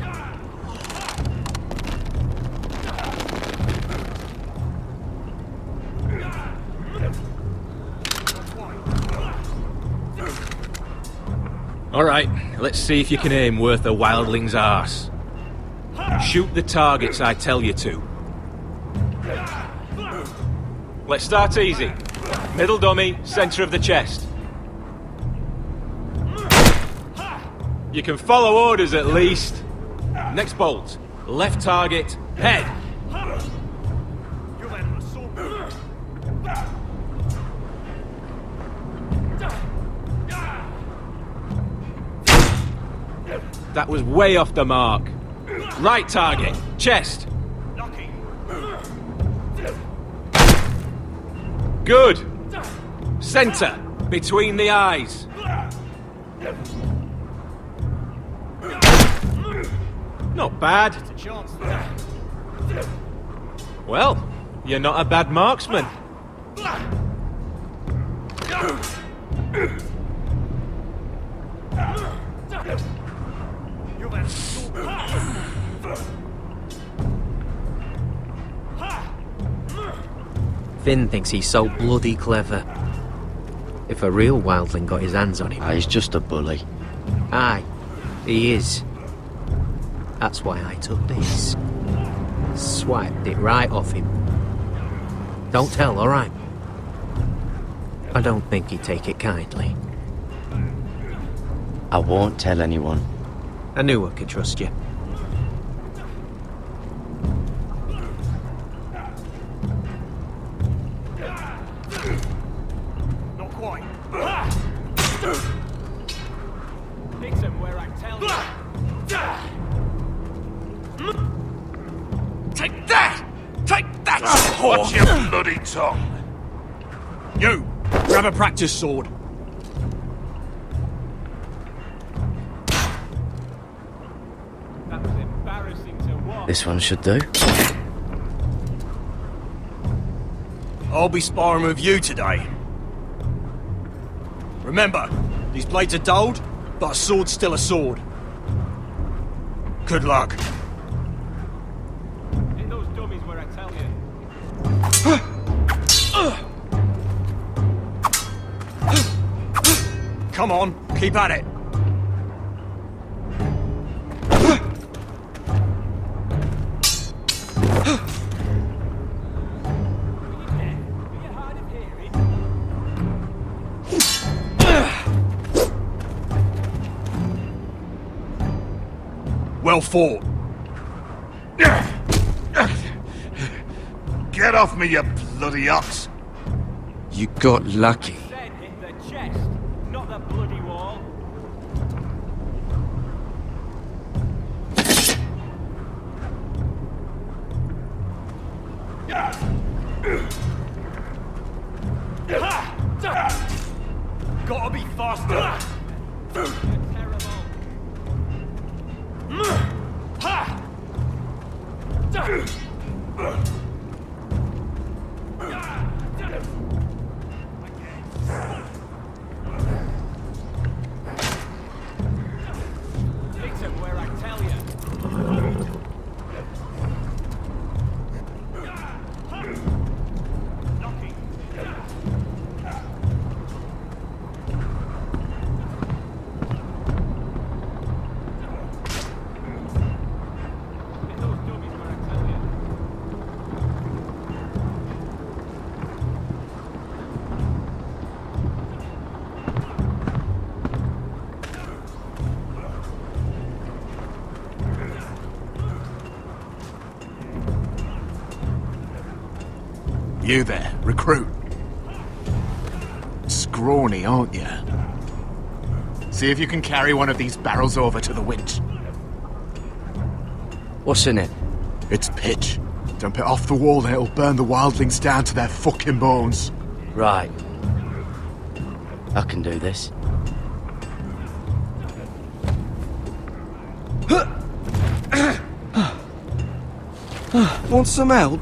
[SPEAKER 15] Alright, let's see if you can aim worth a wildling's arse. Shoot the targets I tell you to. Let's start easy. Middle dummy, centre of the chest. You can follow orders at least. Next bolt. Left target, head. That was way off the mark. Right target, chest. Good. Center, between the eyes. Not bad. Well, you're not a bad marksman. Finn thinks he's so bloody clever. If a real wildling got his hands on him...
[SPEAKER 12] He's just a bully.
[SPEAKER 15] Aye, he is. That's why I took this. Swiped it right off him. Don't tell, alright? I don't think he'd take it kindly.
[SPEAKER 12] I won't tell anyone.
[SPEAKER 15] I knew I could trust you.
[SPEAKER 21] Not quite. Hit him where I tell you.
[SPEAKER 17] Take that! Take that! Watch your bloody tongue!
[SPEAKER 9] You! Grab a practice sword.
[SPEAKER 21] That was embarrassing to watch.
[SPEAKER 12] This one should do.
[SPEAKER 9] I'll be sparring with you today. Remember, these blades are dulled, but a sword's still a sword. Good luck.
[SPEAKER 21] Hit those dummies where I tell you.
[SPEAKER 9] Come on, keep at it. Well fought.
[SPEAKER 17] Get off me, you bloody ox!
[SPEAKER 20] You got lucky.
[SPEAKER 21] Said hit the chest, not the bloody wall.
[SPEAKER 9] Gotta be faster.
[SPEAKER 21] Hit him where I tell you.
[SPEAKER 17] You there, recruit. Scrawny, aren't you? See if you can carry one of these barrels over to the winch.
[SPEAKER 12] What's in it?
[SPEAKER 7] It's pitch. Dump it off the wall and it'll burn the wildlings down to their fucking bones.
[SPEAKER 12] Right. I can do this.
[SPEAKER 20] Want some help?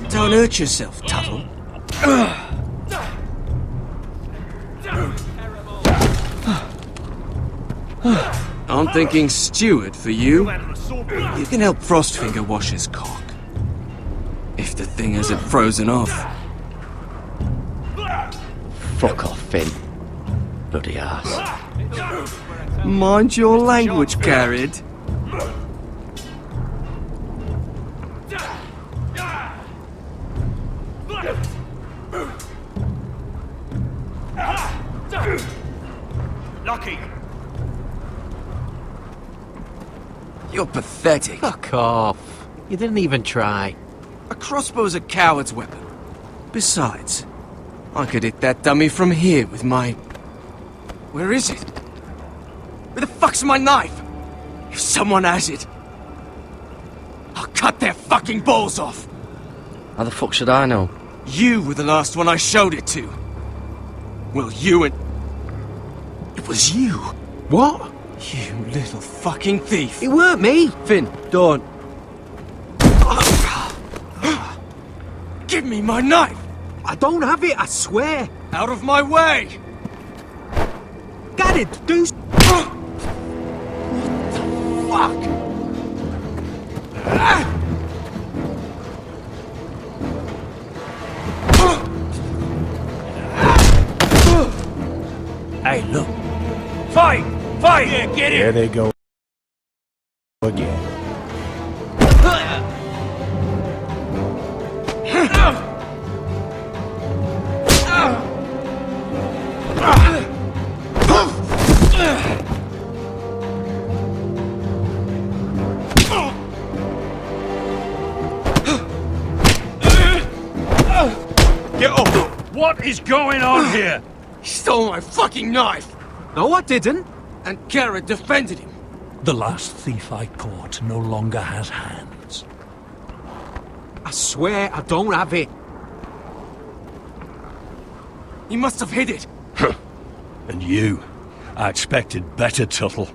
[SPEAKER 20] Don't hurt yourself, Tuttle. I'm thinking steward for you. You can help Frostfinger wash his cock. If the thing hasn't frozen off.
[SPEAKER 12] Fuck off, Finn. Bloody ass.
[SPEAKER 20] Mind your language, Garrett.
[SPEAKER 3] Lucky.
[SPEAKER 20] You're pathetic.
[SPEAKER 15] Fuck off. You didn't even try.
[SPEAKER 20] A crossbow's a coward's weapon. Besides, I could hit that dummy from here with my... Where is it? Where the fuck's my knife? If someone has it, I'll cut their fucking balls off.
[SPEAKER 12] How the fuck should I know?
[SPEAKER 20] You were the last one I showed it to. Well, you and... It was you.
[SPEAKER 15] What?
[SPEAKER 20] You little fucking thief.
[SPEAKER 15] It weren't me. Finn, don't.
[SPEAKER 20] Give me my knife.
[SPEAKER 15] I don't have it, I swear.
[SPEAKER 20] Out of my way.
[SPEAKER 15] Got it, do...
[SPEAKER 20] What the fuck?
[SPEAKER 2] Hey, look. Fight! Fight! Yeah, get it!
[SPEAKER 22] There they go again.
[SPEAKER 2] Get up! What is going on here?
[SPEAKER 20] He stole my fucking knife!
[SPEAKER 15] No, I didn't.
[SPEAKER 20] And Garrett defended him.
[SPEAKER 2] The last thief I caught no longer has hands.
[SPEAKER 15] I swear I don't have it.
[SPEAKER 20] He must have hid it.
[SPEAKER 2] And you? I expected better, Tuttle.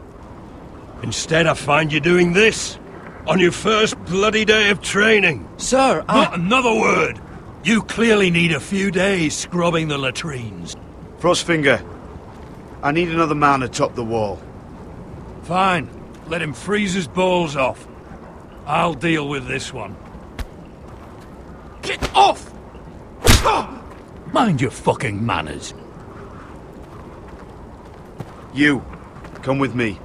[SPEAKER 2] Instead, I find you doing this on your first bloody day of training.
[SPEAKER 20] Sir,
[SPEAKER 2] Not another word! You clearly need a few days scrubbing the latrines.
[SPEAKER 1] Frostfinger, I need another man atop the wall.
[SPEAKER 2] Fine. Let him freeze his balls off. I'll deal with this one.
[SPEAKER 20] Get off!
[SPEAKER 2] Mind your fucking manners.
[SPEAKER 1] You, come with me.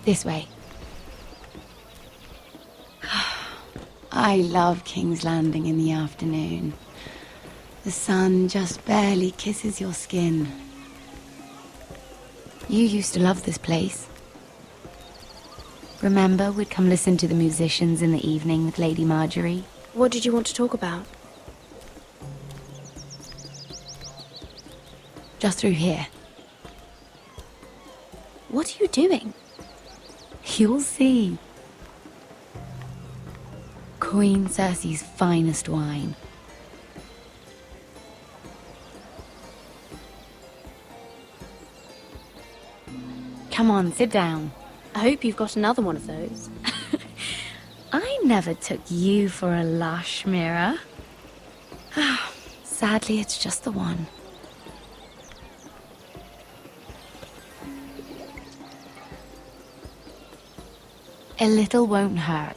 [SPEAKER 16] This way. I love King's Landing in the afternoon. The sun just barely kisses your skin. You used to love this place. Remember, we'd come listen to the musicians in the evening with Lady Marjorie?
[SPEAKER 23] What did you want to talk about?
[SPEAKER 16] Just through here.
[SPEAKER 23] What are you doing?
[SPEAKER 16] You'll see. Queen Cersei's finest wine. Come on, sit down.
[SPEAKER 23] I hope you've got another one of those.
[SPEAKER 16] I never took you for a lush, Mira. Sadly, it's just the one. A little won't hurt.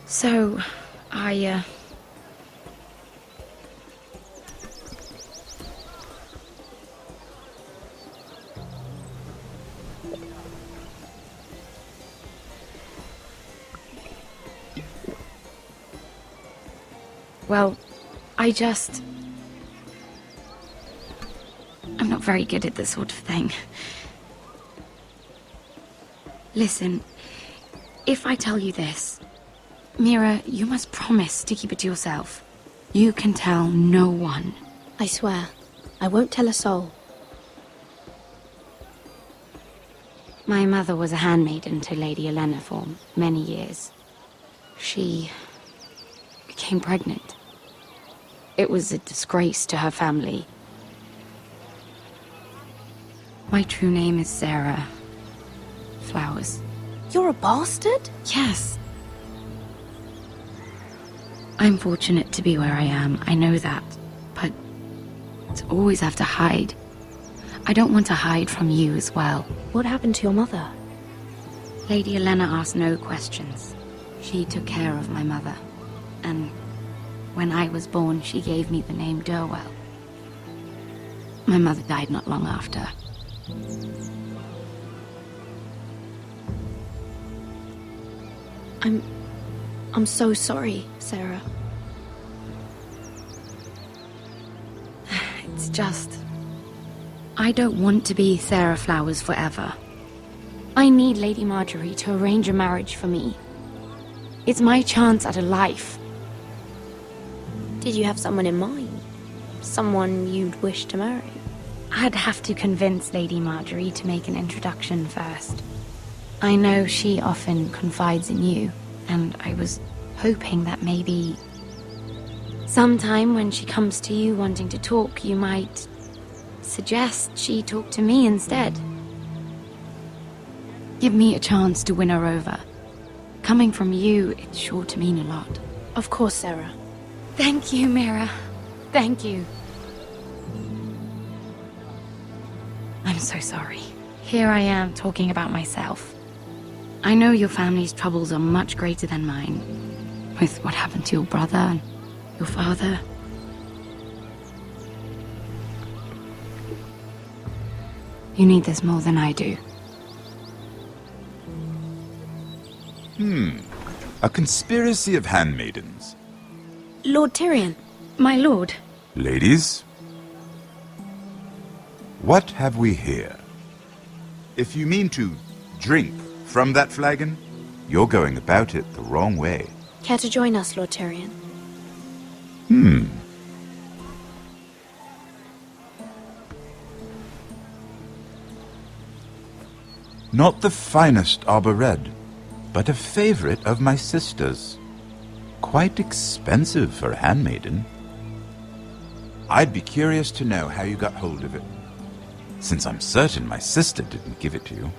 [SPEAKER 16] So, well, I'm not very good at this sort of thing. Listen, if I tell you this, Mira, you must promise to keep it to yourself. You can tell no one.
[SPEAKER 23] I swear, I won't tell a soul.
[SPEAKER 16] My mother was a handmaiden to Lady Elena for many years. She became pregnant. It was a disgrace to her family. My true name is Sarah Flowers.
[SPEAKER 23] You're a bastard?
[SPEAKER 16] Yes. I'm fortunate to be where I am, I know that. But to always have to hide. I don't want to hide from you as well.
[SPEAKER 23] What happened to your mother?
[SPEAKER 16] Lady Elena asked no questions. She took care of my mother. And when I was born, she gave me the name Durwell. My mother died not long after.
[SPEAKER 23] I'm so sorry, Sarah.
[SPEAKER 16] It's just... I don't want to be Sarah Flowers forever. I need Lady Marjorie to arrange a marriage for me. It's my chance at a life.
[SPEAKER 23] Did you have someone in mind? Someone you'd wish to marry?
[SPEAKER 16] I'd have to convince Lady Marjorie to make an introduction first. I know she often confides in you, and I was hoping that maybe sometime when she comes to you wanting to talk, you might suggest she talk to me instead. Give me a chance to win her over. Coming from you, it's sure to mean a lot.
[SPEAKER 23] Of course, Sarah.
[SPEAKER 16] Thank you, Mira. Thank you. I'm so sorry. Here I am talking about myself. I know your family's troubles are much greater than mine, with what happened to your brother and your father. You need this more than I do.
[SPEAKER 4] A conspiracy of handmaidens.
[SPEAKER 23] Lord Tyrion.
[SPEAKER 16] My lord.
[SPEAKER 4] Ladies, what have we here? If you mean to drink from that flagon, you're going about it the wrong way.
[SPEAKER 23] Care to join us, Lord Tyrion?
[SPEAKER 4] Not the finest arbor red, but a favorite of my sister's. Quite expensive for a handmaiden. I'd be curious to know how you got hold of it. Since I'm certain my sister didn't give it to you,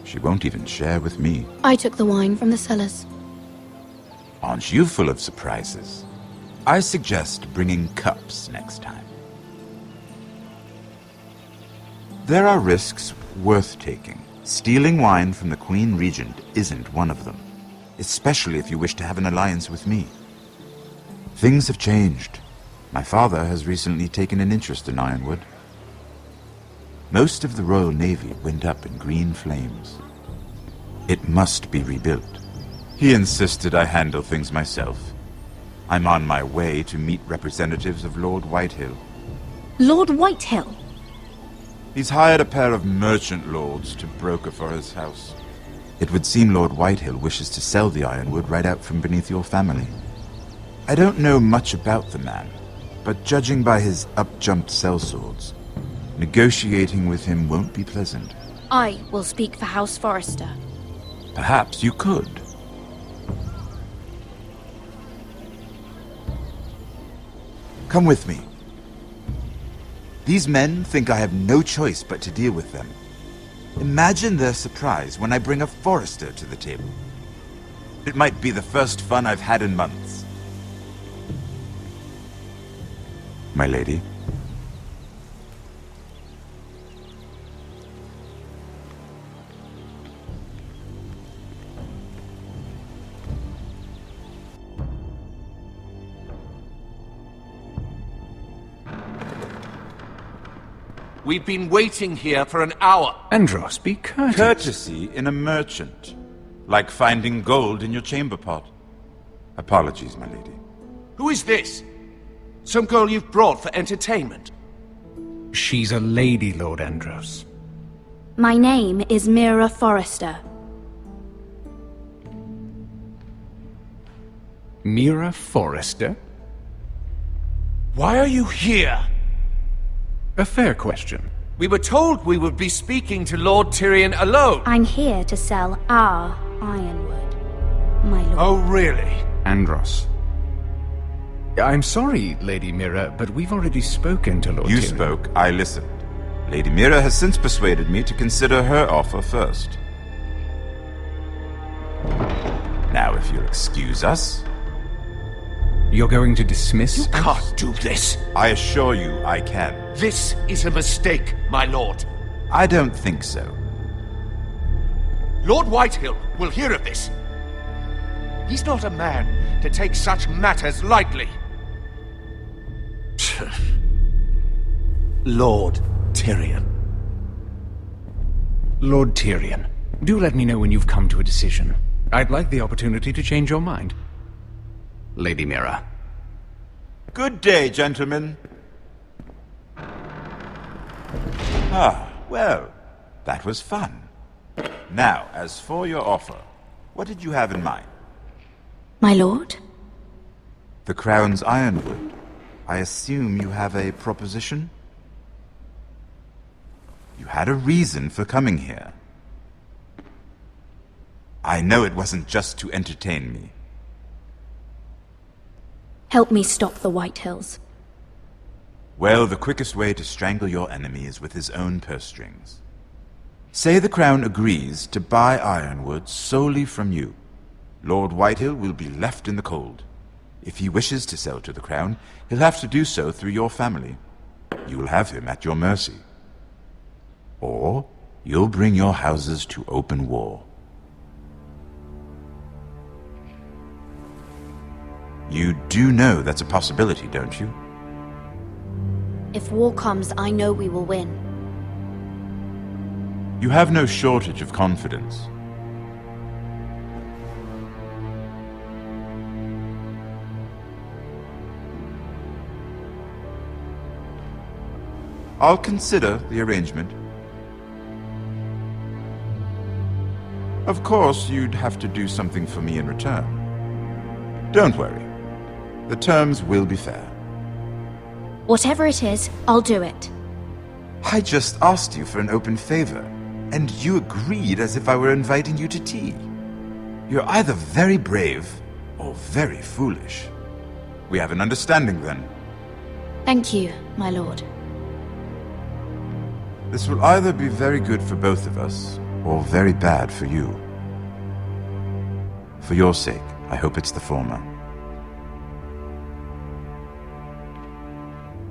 [SPEAKER 4] she won't even share with me.
[SPEAKER 23] I took the wine from the cellars.
[SPEAKER 4] Aren't you full of surprises? I suggest bringing cups next time. There are risks worth taking. Stealing wine from the Queen Regent isn't one of them, especially if you wish to have an alliance with me. Things have changed. My father has recently taken an interest in Ironwood. Most of the Royal Navy went up in green flames. It must be rebuilt. He insisted I handle things myself. I'm on my way to meet representatives of Lord Whitehill.
[SPEAKER 23] Lord Whitehill?
[SPEAKER 4] He's hired a pair of merchant lords to broker for his house. It would seem Lord Whitehill wishes to sell the Ironwood right out from beneath your family. I don't know much about the man, but judging by his up-jumped sellswords, negotiating with him won't be pleasant.
[SPEAKER 23] I will speak for House Forrester.
[SPEAKER 4] Perhaps you could. Come with me. These men think I have no choice but to deal with them. Imagine their surprise when I bring a forester to the table. It might be the first fun I've had in months. My lady?
[SPEAKER 18] We've been waiting here for an hour.
[SPEAKER 8] Andros, be courteous.
[SPEAKER 4] Courtesy in a merchant. Like finding gold in your chamber pot. Apologies, my lady.
[SPEAKER 18] Who is this? Some girl you've brought for entertainment?
[SPEAKER 8] She's a lady, Lord Andros.
[SPEAKER 23] My name is Mira Forrester.
[SPEAKER 8] Mira Forrester?
[SPEAKER 18] Why are you here?
[SPEAKER 8] A fair question.
[SPEAKER 18] We were told we would be speaking to Lord Tyrion alone.
[SPEAKER 23] I'm here to sell our ironwood, my lord.
[SPEAKER 18] Oh, really?
[SPEAKER 8] Andros. I'm sorry, Lady Mira, but we've already spoken to Lord Tyrion.
[SPEAKER 4] You spoke, I listened. Lady Mira has since persuaded me to consider her offer first. Now, if you'll excuse us...
[SPEAKER 8] You're going to dismiss
[SPEAKER 18] You can't do this.
[SPEAKER 4] I assure you I can.
[SPEAKER 18] This is a mistake, my lord.
[SPEAKER 4] I don't think so.
[SPEAKER 18] Lord Whitehill will hear of this. He's not a man to take such matters lightly. Lord Tyrion.
[SPEAKER 8] Lord Tyrion, do let me know when you've come to a decision. I'd like the opportunity to change your mind. Lady Mira.
[SPEAKER 4] Good day, gentlemen. Ah, well, that was fun. Now, as for your offer, what did you have in mind?
[SPEAKER 23] My lord?
[SPEAKER 4] The Crown's ironwood. I assume you have a proposition? You had a reason for coming here. I know it wasn't just to entertain me.
[SPEAKER 23] Help me stop the Whitehills.
[SPEAKER 4] Well, the quickest way to strangle your enemy is with his own purse strings. Say the Crown agrees to buy ironwood solely from you. Lord Whitehill will be left in the cold. If he wishes to sell to the Crown, he'll have to do so through your family. You will have him at your mercy. Or you'll bring your houses to open war. You do know that's a possibility, don't you?
[SPEAKER 23] If war comes, I know we will win.
[SPEAKER 4] You have no shortage of confidence. I'll consider the arrangement. Of course, you'd have to do something for me in return. Don't worry. The terms will be fair.
[SPEAKER 23] Whatever it is, I'll do it.
[SPEAKER 4] I just asked you for an open favor, and you agreed as if I were inviting you to tea. You're either very brave or very foolish. We have an understanding then.
[SPEAKER 23] Thank you, my lord.
[SPEAKER 4] This will either be very good for both of us, or very bad for you. For your sake, I hope it's the former.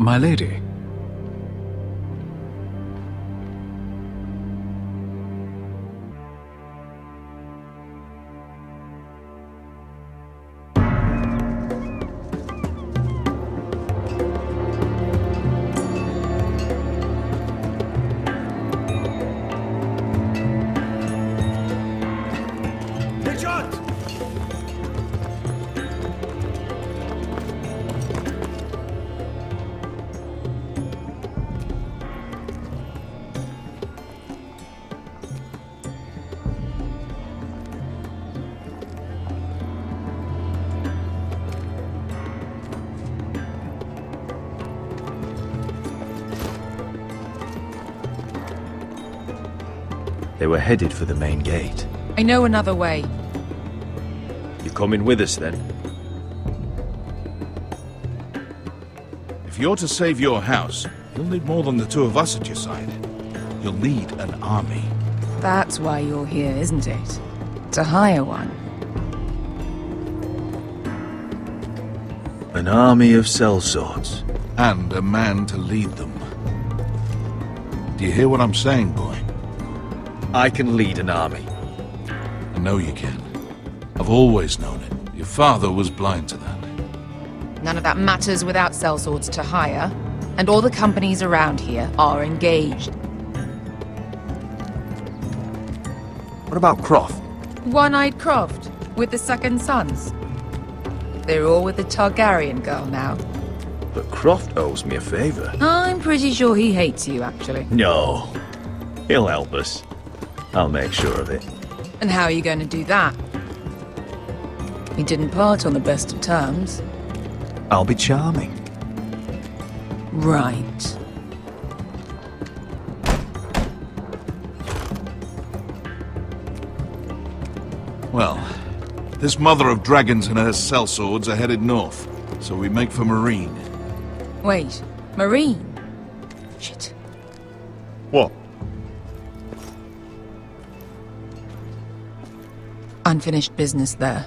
[SPEAKER 8] My lady.
[SPEAKER 9] They were headed for the main gate.
[SPEAKER 6] I know another way.
[SPEAKER 9] You coming with us then?
[SPEAKER 8] If you're to save your house,
[SPEAKER 18] You'll need more than the two of us at your side. You'll need an army.
[SPEAKER 6] That's why you're here, isn't it? To hire one.
[SPEAKER 5] An army of sellswords.
[SPEAKER 18] And a man to lead them. Do you hear what I'm saying, boy?
[SPEAKER 5] I can lead an army.
[SPEAKER 18] I know you can. I've always known it. Your father was blind to that.
[SPEAKER 6] None of that matters without sellswords to hire, and all the companies around here are engaged.
[SPEAKER 5] What about Croft?
[SPEAKER 6] One-eyed Croft, with the second sons. They're all with the Targaryen girl now.
[SPEAKER 5] But Croft owes me a favor.
[SPEAKER 6] I'm pretty sure he hates you, actually.
[SPEAKER 5] No. He'll help us. I'll make sure of it.
[SPEAKER 6] And how are you going to do that? We didn't part on the best of terms.
[SPEAKER 5] I'll be charming.
[SPEAKER 6] Right.
[SPEAKER 18] Well, this mother of dragons and her sellswords are headed north, so we make for Marine.
[SPEAKER 6] Wait, Marine? Shit.
[SPEAKER 5] What?
[SPEAKER 6] Unfinished business there.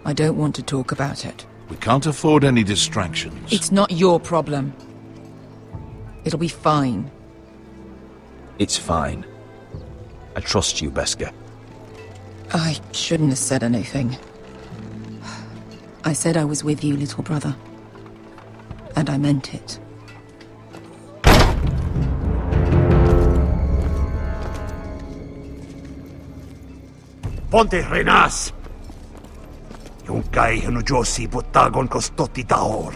[SPEAKER 6] I don't want to talk about it.
[SPEAKER 18] We can't afford any distractions.
[SPEAKER 6] It's not your problem. It'll be fine.
[SPEAKER 5] It's fine. I trust you, Beskar.
[SPEAKER 6] I shouldn't have said anything. I said I was with you, little brother. And I meant it.
[SPEAKER 10] Ponte Renas! Yung kay Josi Butagon Kostoti Taor.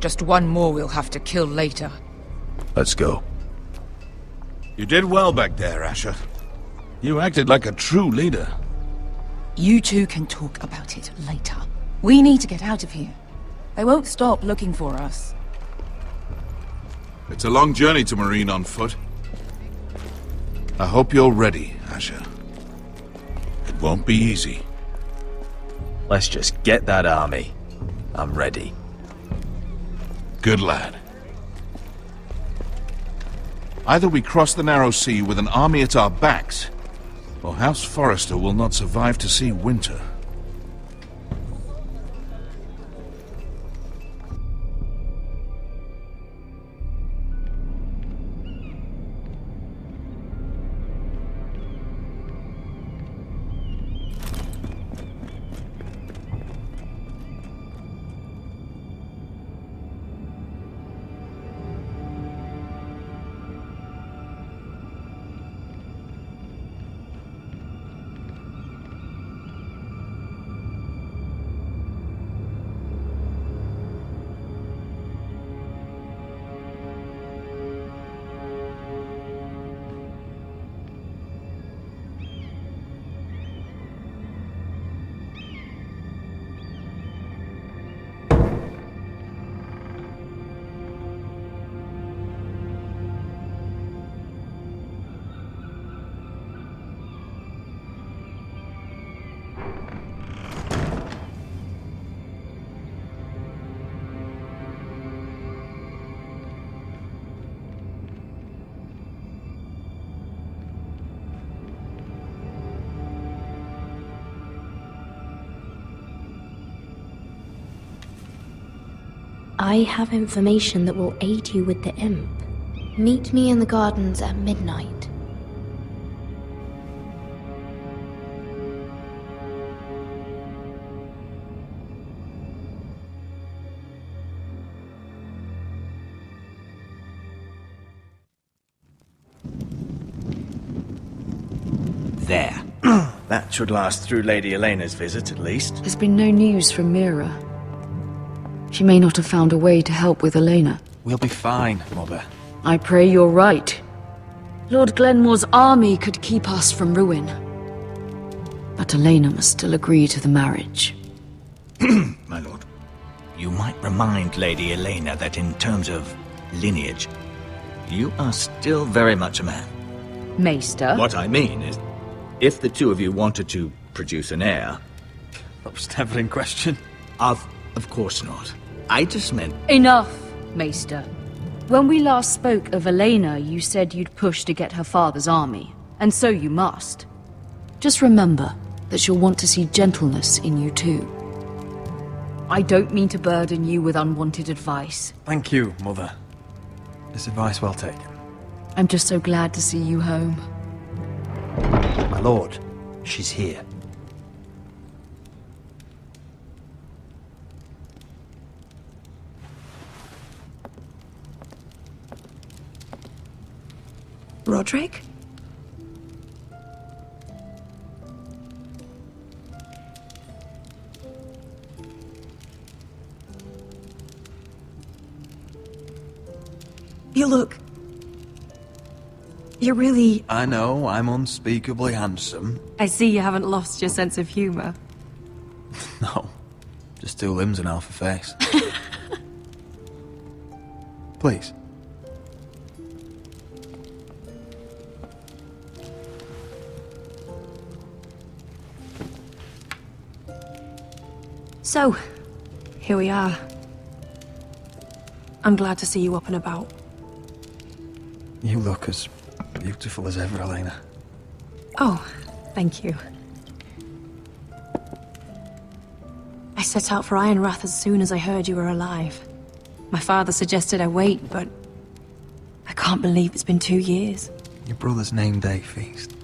[SPEAKER 6] Just one more we'll have to kill later.
[SPEAKER 5] Let's go.
[SPEAKER 18] You did well back there, Asher. You acted like a true leader.
[SPEAKER 6] You two can talk about it later. We need to get out of here. They won't stop looking for us.
[SPEAKER 18] It's a long journey to Marine on foot. I hope you're ready, Asher. It won't be easy.
[SPEAKER 5] Let's just get that army. I'm ready.
[SPEAKER 18] Good lad. Either we cross the narrow sea with an army at our backs, or House Forrester will not survive to see winter.
[SPEAKER 23] I have information that will aid you with the imp. Meet me in the gardens at midnight.
[SPEAKER 11] There.
[SPEAKER 1] That should last through Lady Elena's visit, at least.
[SPEAKER 13] There's been no news from Mira. She may not have found a way to help with Elena.
[SPEAKER 8] We'll be fine, Mother.
[SPEAKER 13] I pray you're right. Lord Glenmore's army could keep us from ruin. But Elena must still agree to the marriage.
[SPEAKER 10] My lord, you might remind Lady Elena that in terms of lineage, you are still very much a man.
[SPEAKER 13] Maester?
[SPEAKER 10] What I mean is, if the two of you wanted to produce an heir...
[SPEAKER 8] That was never in question.
[SPEAKER 10] Of course not. I just meant...
[SPEAKER 13] Enough, Maester. When we last spoke of Elena, you said you'd push to get her father's army. And so you must. Just remember that she'll want to see gentleness in you too. I don't mean to burden you with unwanted advice.
[SPEAKER 8] Thank you, Mother. This advice well taken.
[SPEAKER 13] I'm just so glad to see you home.
[SPEAKER 10] My lord, she's here.
[SPEAKER 14] Roderick? You look... You're really...
[SPEAKER 8] I know, I'm unspeakably handsome.
[SPEAKER 14] I see you haven't lost your sense of humor.
[SPEAKER 8] No, just two limbs and half a face. Please.
[SPEAKER 14] So, here we are. I'm glad to see you up and about.
[SPEAKER 8] You look as beautiful as ever, Elena.
[SPEAKER 14] Oh, thank you. I set out for Ironrath as soon as I heard you were alive. My father suggested I wait, but I can't believe it's been 2 years.
[SPEAKER 8] Your brother's name day feast.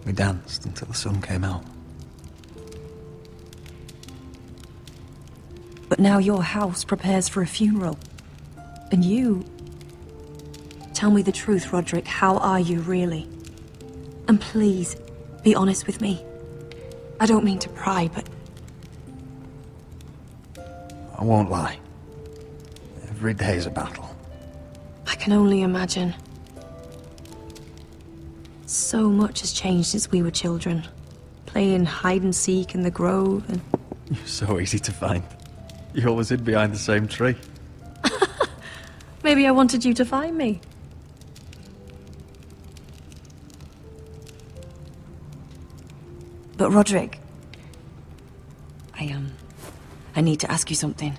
[SPEAKER 8] We danced until the sun came out.
[SPEAKER 14] But now your house prepares for a funeral. And you... Tell me the truth, Roderick. How are you, really? And please, be honest with me. I don't mean to pry, but...
[SPEAKER 8] I won't lie. Every day's a battle.
[SPEAKER 14] I can only imagine. So much has changed since we were children. Playing hide and seek in the grove and...
[SPEAKER 8] You're so easy to find. You always hid behind the same tree.
[SPEAKER 14] Maybe I wanted you to find me. But Roderick, I need to ask you something.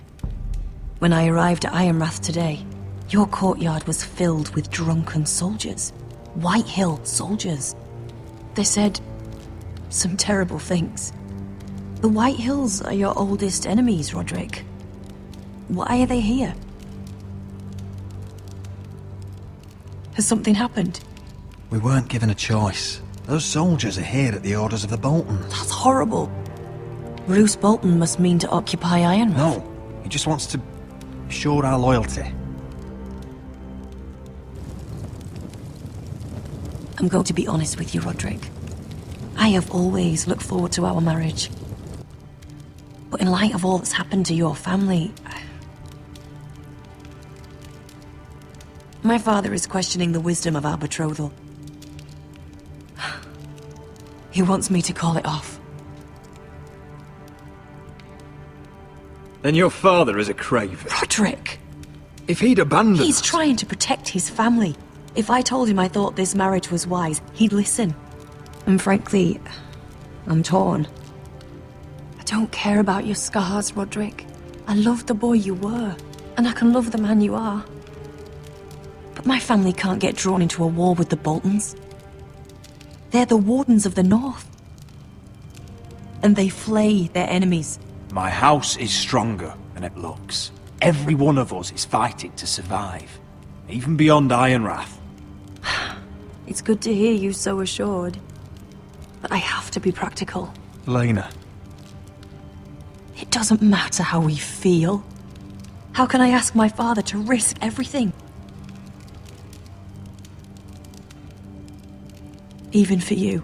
[SPEAKER 14] When I arrived at Ironrath today, your courtyard was filled with drunken soldiers. Whitehill soldiers. They said some terrible things. The Whitehills are your oldest enemies, Roderick. Why are they here? Has something happened?
[SPEAKER 8] We weren't given a choice. Those soldiers are here at the orders of the Boltons.
[SPEAKER 14] That's horrible. Roose Bolton must mean to occupy Ironrath.
[SPEAKER 8] No, he just wants to assure our loyalty.
[SPEAKER 14] I'm going to be honest with you, Roderick. I have always looked forward to our marriage. But in light of all that's happened to your family... My father is questioning the wisdom of our betrothal. He wants me to call it off.
[SPEAKER 9] Then your father is a craven.
[SPEAKER 14] Roderick!
[SPEAKER 9] If he'd abandoned
[SPEAKER 14] He's
[SPEAKER 9] us...
[SPEAKER 14] trying to protect his family. If I told him I thought this marriage was wise, he'd listen. And frankly, I'm torn. I don't care about your scars, Roderick. I love the boy you were, and I can love the man you are. But my family can't get drawn into a war with the Boltons. They're the Wardens of the North. And they flay their enemies.
[SPEAKER 11] My house is stronger than it looks. Every one of us is fighting to survive, even beyond Ironrath.
[SPEAKER 14] It's good to hear you so assured. But I have to be practical.
[SPEAKER 8] Elena.
[SPEAKER 14] It doesn't matter how we feel. How can I ask my father to risk everything? Even for you.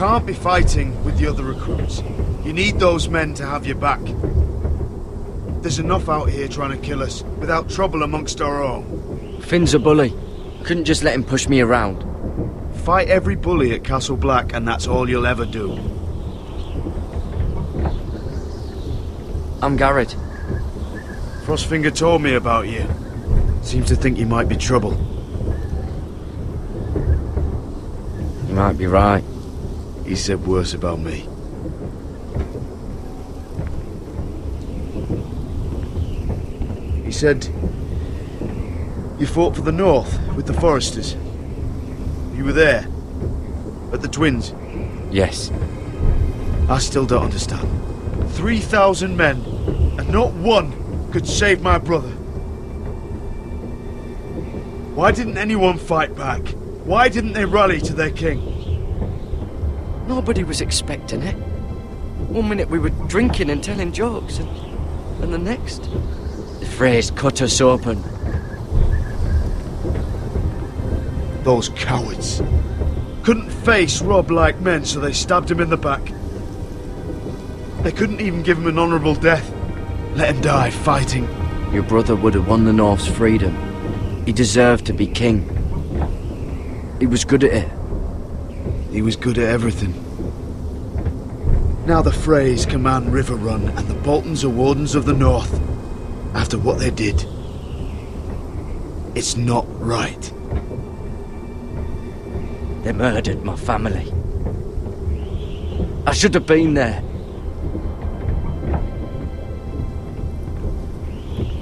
[SPEAKER 7] can't be fighting with the other recruits. You need those men to have your back. There's enough out here trying to kill us, without trouble amongst our own.
[SPEAKER 12] Finn's a bully. Couldn't just let him push me around.
[SPEAKER 7] Fight every bully at Castle Black, and that's all you'll ever do.
[SPEAKER 12] I'm Garrett.
[SPEAKER 7] Frostfinger told me about you. Seems to think you might be trouble.
[SPEAKER 12] You might be right.
[SPEAKER 7] He said worse about me. He said you fought for the North with the Foresters. You were there, at the Twins.
[SPEAKER 12] Yes.
[SPEAKER 7] I still don't understand. 3,000 men, and not one could save my brother. Why didn't anyone fight back? Why didn't they rally to their king?
[SPEAKER 12] Nobody was expecting it. One minute we were drinking and telling jokes, and the next, the Freys cut us open.
[SPEAKER 7] Those cowards. Couldn't face Rob like men, so they stabbed him in the back. They couldn't even give him an honourable death. Let him die fighting.
[SPEAKER 12] Your brother would have won the North's freedom. He deserved to be king. He was good at it.
[SPEAKER 7] He was good at everything. Now the Freys command River Run, and the Boltons are wardens of the North. After what they did. It's not right.
[SPEAKER 12] They murdered my family. I should have been there.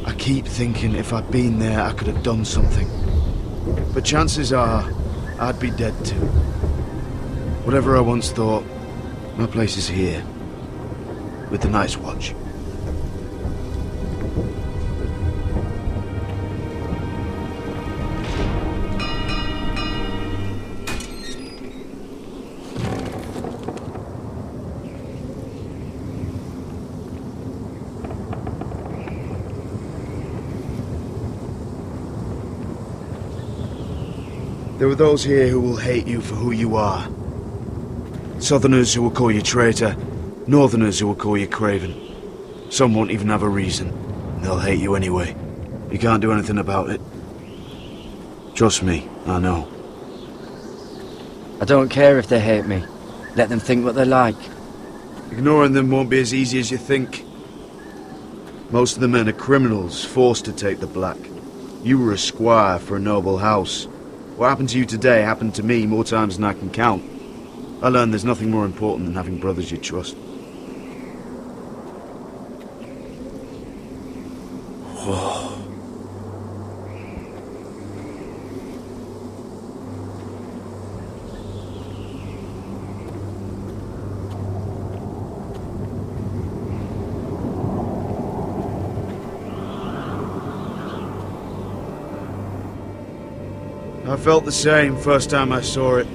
[SPEAKER 7] I keep thinking if I'd been there, I could have done something. But chances are, I'd be dead too. Whatever I once thought, my place is here. With the Night's Watch. There are those here who will hate you for who you are. Southerners who will call you traitor, Northerners who will call you craven. Some won't even have a reason, and they'll hate you anyway. You can't do anything about it. Trust me, I know.
[SPEAKER 12] I don't care if they hate me. Let them think what they like.
[SPEAKER 7] Ignoring them won't be as easy as you think. Most of the men are criminals, forced to take the black. You were a squire for a noble house. What happened to you today happened to me more times than I can count. I learned there's nothing more important than having brothers you trust. Whoa. I felt the same first time I saw it.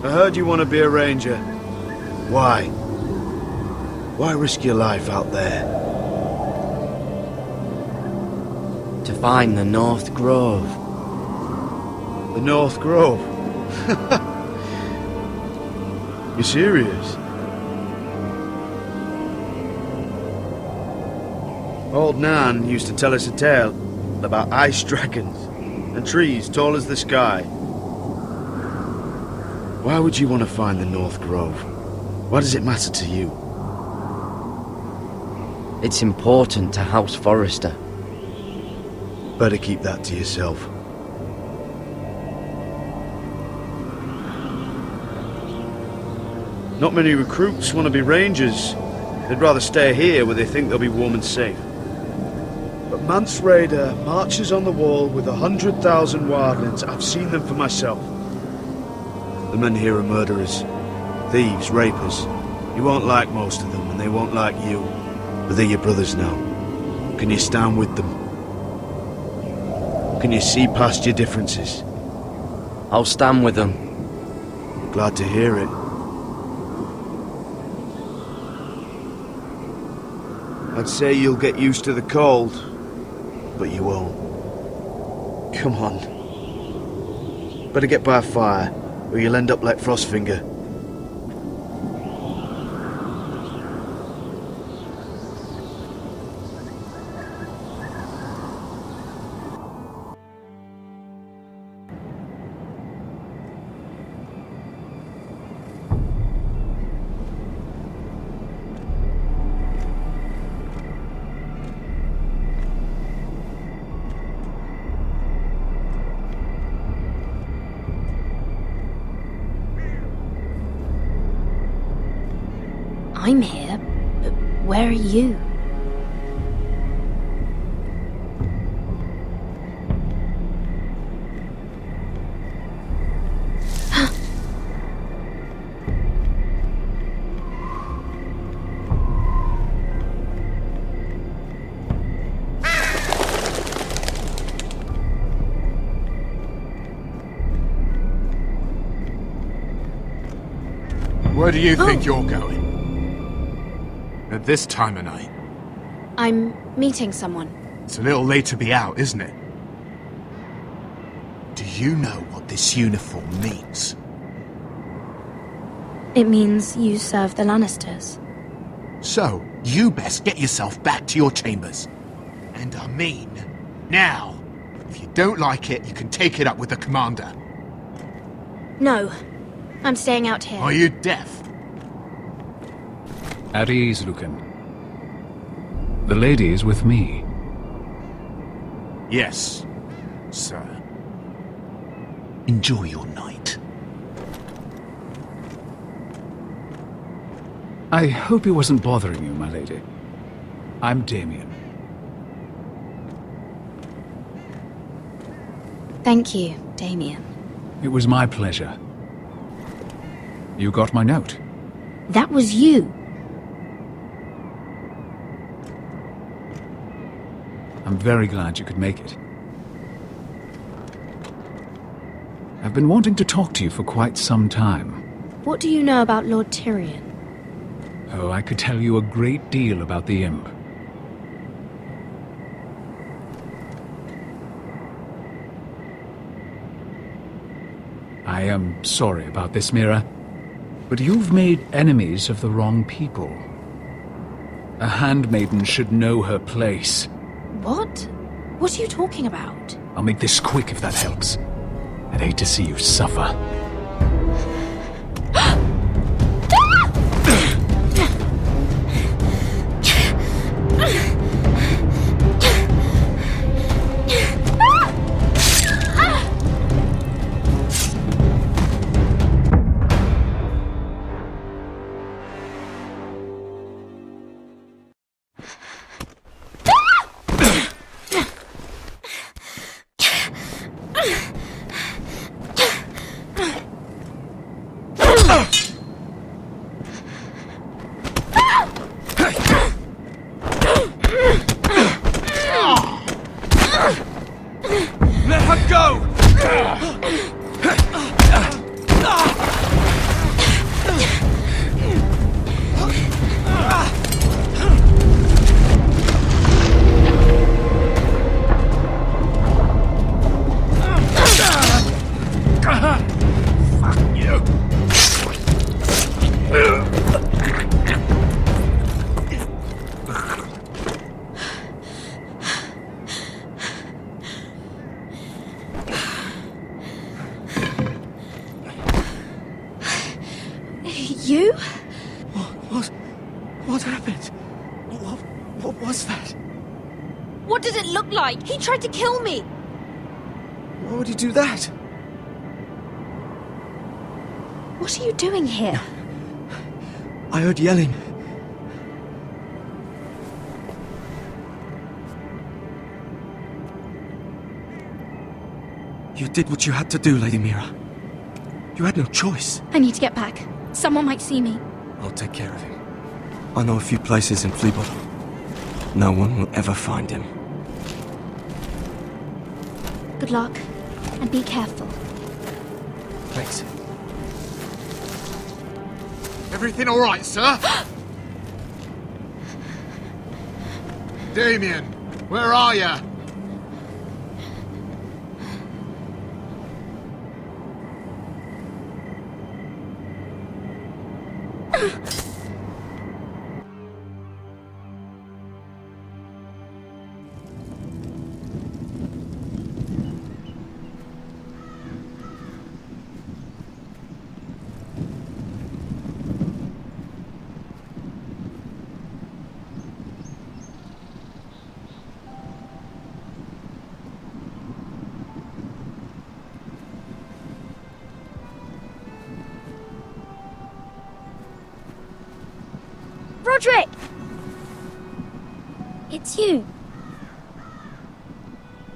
[SPEAKER 7] I heard you want to be a ranger. Why? Why risk your life out there?
[SPEAKER 12] To find the North Grove.
[SPEAKER 7] The North Grove? You serious? Old Nan used to tell us a tale about ice dragons and trees tall as the sky. Why would you want to find the North Grove? Why does it matter to you?
[SPEAKER 12] It's important to House Forrester.
[SPEAKER 7] Better keep that to yourself. Not many recruits want to be rangers. They'd rather stay here where they think they'll be warm and safe. But Mance Raider marches on the wall with 100,000 wildlings. I've seen them for myself. The men here are murderers, thieves, rapers. You won't like most of them, and they won't like you. But they're your brothers now. Can you stand with them? Can you see past your differences?
[SPEAKER 12] I'll stand with them.
[SPEAKER 7] Glad to hear it. I'd say you'll get used to the cold, but you won't. Come on. Better get by a fire. or you'll end up like Frostfinger.
[SPEAKER 23] I'm here, but where are you?
[SPEAKER 8] Where do you think you're going? At this time of night?
[SPEAKER 23] I'm meeting someone.
[SPEAKER 8] It's a little late to be out, isn't it? Do you know what this uniform means?
[SPEAKER 23] It means you serve the Lannisters.
[SPEAKER 8] So, you best get yourself back to your chambers. And I mean, now. If you don't like it, you can take it up with the commander.
[SPEAKER 23] No, I'm staying out here.
[SPEAKER 8] Are you deaf?
[SPEAKER 2] At ease, Lucan. The lady is with me.
[SPEAKER 8] Yes, sir. Enjoy your night.
[SPEAKER 2] I hope he wasn't bothering you, my lady. I'm Damien.
[SPEAKER 23] Thank you, Damien.
[SPEAKER 2] It was my pleasure. You got my note.
[SPEAKER 23] That was you.
[SPEAKER 2] I'm very glad you could make it. I've been wanting to talk to you for quite some time.
[SPEAKER 23] What do you know about Lord Tyrion?
[SPEAKER 2] Oh, I could tell you a great deal about the imp. I am sorry about this, Mira, but you've made enemies of the wrong people. A handmaiden should know her place.
[SPEAKER 23] What? What are you talking about?
[SPEAKER 2] I'll make this quick if that helps. I'd hate to see you suffer.
[SPEAKER 20] Let her go!
[SPEAKER 2] Fuck you.
[SPEAKER 23] You?
[SPEAKER 20] What happened? What was that?
[SPEAKER 23] What did it look like? He tried to kill me!
[SPEAKER 20] Why would he do that?
[SPEAKER 23] What are you doing here?
[SPEAKER 20] I heard yelling. You did what you had to do, Lady Mira. You had no choice.
[SPEAKER 23] I need to get back. Someone might see me.
[SPEAKER 20] I'll take care of him. I know a few places in Fleabottom. No one will ever find him.
[SPEAKER 23] Good luck, and be careful.
[SPEAKER 20] Thanks.
[SPEAKER 8] Everything all right, sir? Damien, where are you?
[SPEAKER 23] Roderick! It's you.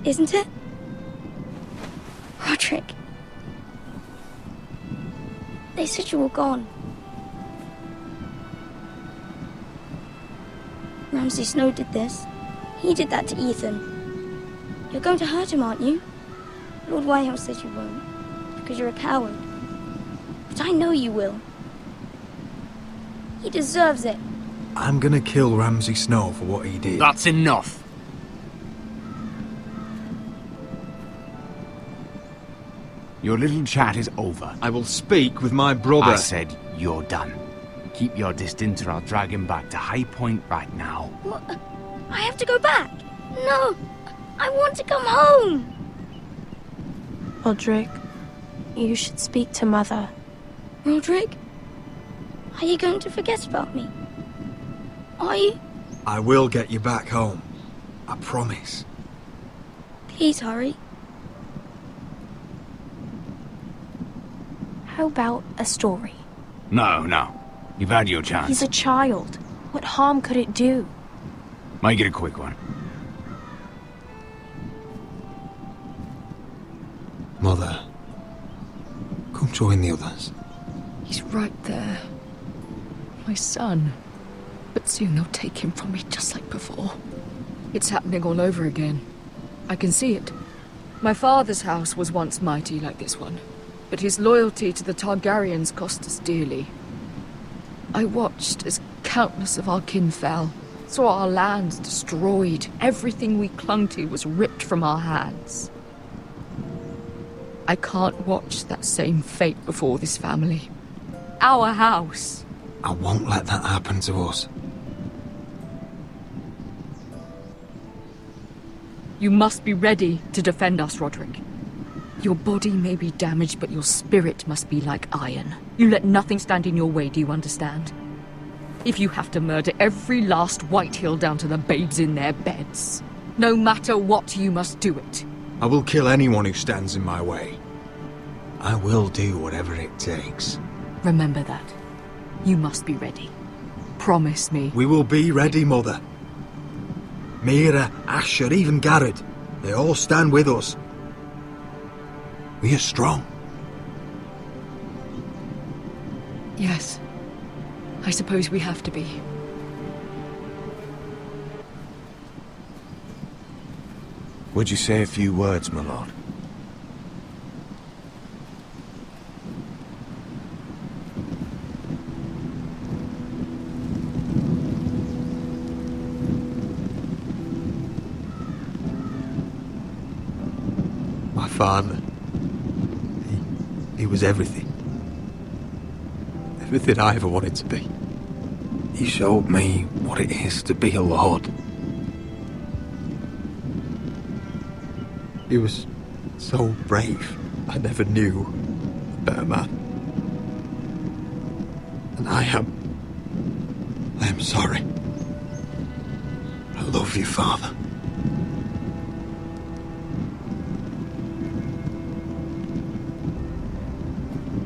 [SPEAKER 23] Isn't it? Roderick. They said you were gone. Ramsay Snow did this. He did that to Ethan. You're going to hurt him, aren't you? Lord Whitehouse says you won't, because you're a coward. But I know you will. He deserves it.
[SPEAKER 17] I'm gonna kill Ramsay Snow for what he did.
[SPEAKER 9] That's enough. Your little chat is over.
[SPEAKER 11] I will speak with my brother.
[SPEAKER 9] I said you're done. Keep your distance or I'll drag him back to High Point right now.
[SPEAKER 23] What? I have to go back. No, I want to come home. Roderick, you should speak to Mother. Roderick? Are you going to forget about me? Are you?
[SPEAKER 17] I will get you back home. I promise.
[SPEAKER 23] Please hurry. How about a story?
[SPEAKER 9] No. You've had your chance.
[SPEAKER 23] He's a child. What harm could it do?
[SPEAKER 9] Make it a quick one.
[SPEAKER 17] Mother, come join the others.
[SPEAKER 6] He's right there. My son. But soon they'll take him from me just like before. It's happening all over again. I can see it. My father's house was once mighty like this one, but his loyalty to the Targaryens cost us dearly. I watched as countless of our kin fell, saw our lands destroyed, everything we clung to was ripped from our hands. I can't watch that same fate before this family. Our house.
[SPEAKER 17] I won't let that happen to us.
[SPEAKER 6] You must be ready to defend us, Roderick. Your body may be damaged, but your spirit must be like iron. You let nothing stand in your way, do you understand? If you have to murder every last Whitehill down to the babes in their beds, no matter what, you must do it.
[SPEAKER 17] I will kill anyone who stands in my way. I will do whatever it takes.
[SPEAKER 6] Remember that. You must be ready. Promise me.
[SPEAKER 17] We will be ready, Mother. Mira, Asher, even Garrett. They all stand with us. We are strong.
[SPEAKER 6] Yes. I suppose we have to be.
[SPEAKER 10] Would you say a few words, my lord?
[SPEAKER 17] My father. He was everything. Everything I ever wanted to be. He showed me what it is to be a lord. He was so brave. I never knew a better man. And I am sorry. I love you, Father.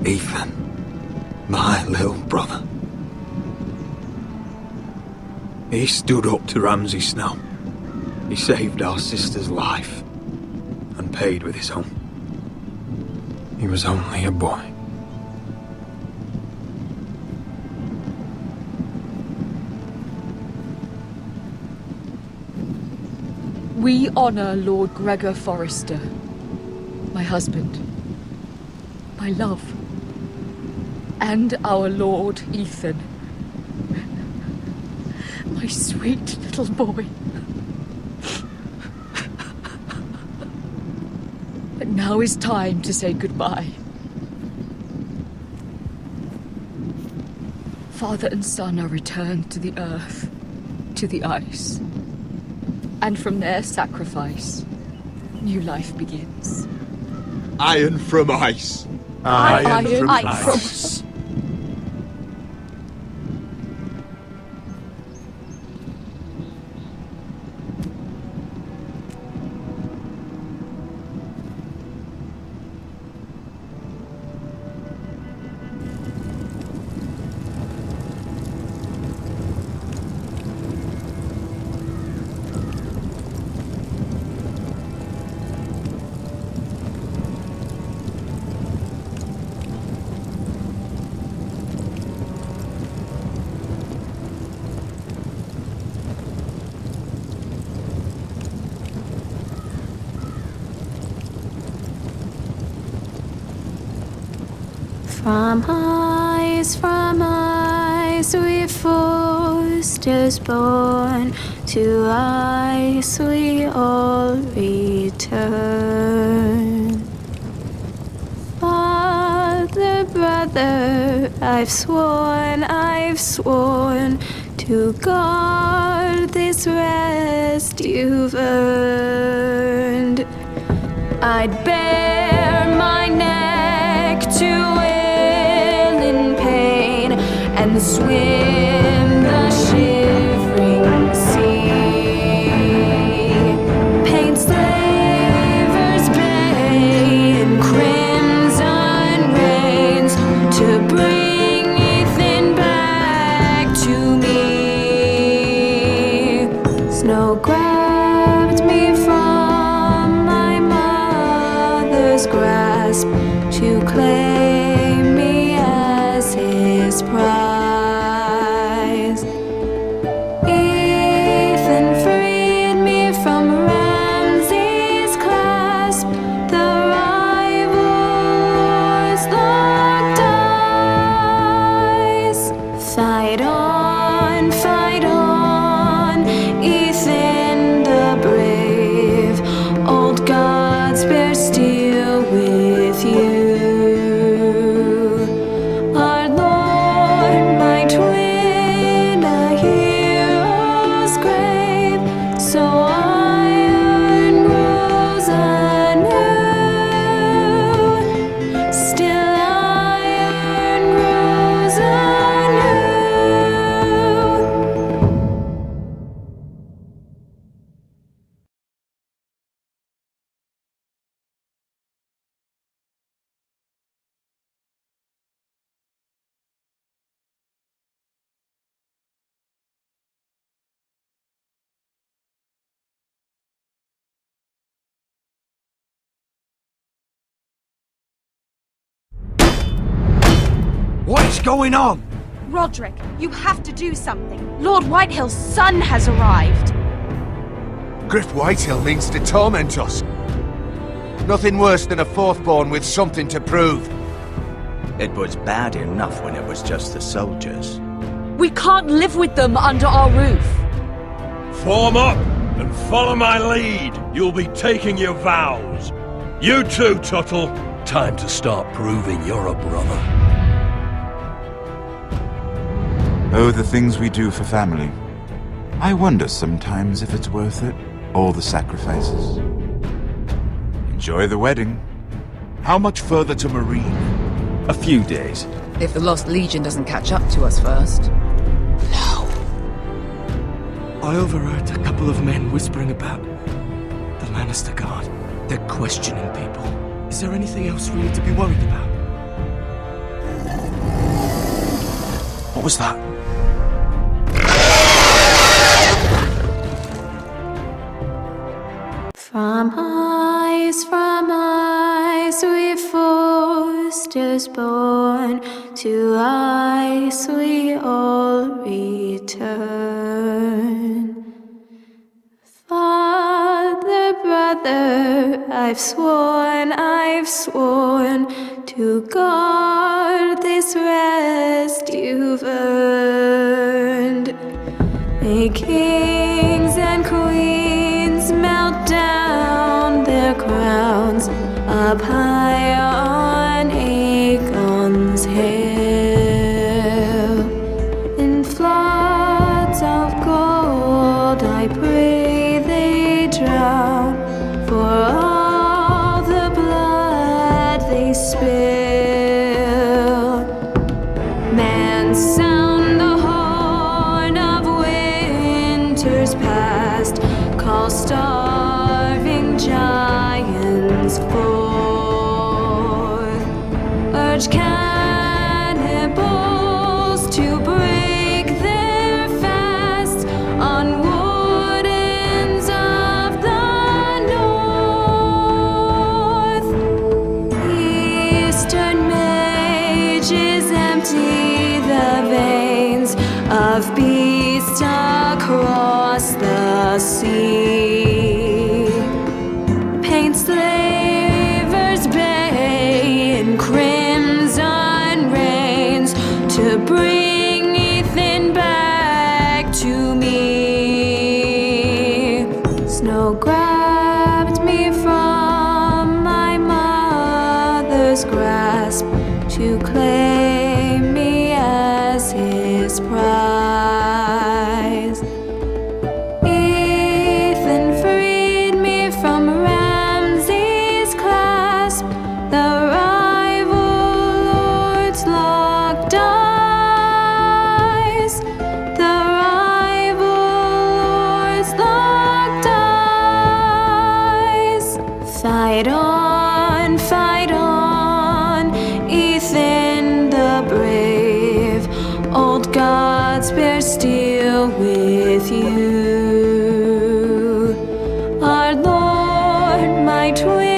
[SPEAKER 17] Ethan, my little brother. He stood up to Ramsay Snow. He saved our sister's life and paid with his own. He was only a boy.
[SPEAKER 6] We honor Lord Gregor Forrester, my husband, my love, and our Lord Ethan, my sweet little boy. But now is time to say goodbye.
[SPEAKER 13] Father and son are returned to the earth, to the ice. And from their sacrifice, new life begins.
[SPEAKER 8] Iron from ice.
[SPEAKER 13] Iron from ice.
[SPEAKER 19] From ice we foresters born, to ice we all return. Father, brother, I've sworn to guard this rest you've earned. I'd bare my neck to and swim the shivering sea. Paint slavers' bay in crimson rains to bring Ethan back to me. Snow grabbed me from my mother's grasp to claim me as his prize.
[SPEAKER 11] What is going on?
[SPEAKER 21] Roderick, you have to do something. Lord Whitehill's son has arrived.
[SPEAKER 18] Griff Whitehill means to torment us. Nothing worse than a fourth-born with something to prove.
[SPEAKER 10] It was bad enough when it was just the soldiers.
[SPEAKER 13] We can't live with them under our roof.
[SPEAKER 2] Form up and follow my lead. You'll be taking your vows. You too, Tuttle. Time to start proving you're a brother.
[SPEAKER 4] Oh, the things we do for family. I wonder sometimes if it's worth it, all the sacrifices. Enjoy the wedding.
[SPEAKER 18] How much further to Marine?
[SPEAKER 5] A few days.
[SPEAKER 6] If the Lost Legion doesn't catch up to us first.
[SPEAKER 20] No. I overheard a couple of men whispering about the Lannister Guard. They're questioning people. Is there anything else we need to be worried about? What was that?
[SPEAKER 19] From ice we foresters born, to ice we all return. Father, brother, I've sworn to guard this rest you've earned. May kings and queens melt down their crowns up high on Aegon's hill. spill. Man, sound the horn of winter's past. Call starving giants forth. Urge cannibals to break their fast on wardens of the north. Eastern mages empty the veins of beasts across the sea. Paint slavers bay in crimson rains to bring Ethan back to me. Snow grabbed me from my mother's grasp to claim me as his prize. Ethan freed me from Ramsay's clasp, the rival lord's locked eyes, the rival lord's locked eyes. Fight on, Ethan the brave. Old gods bear steel with you. Our Lord, my twin.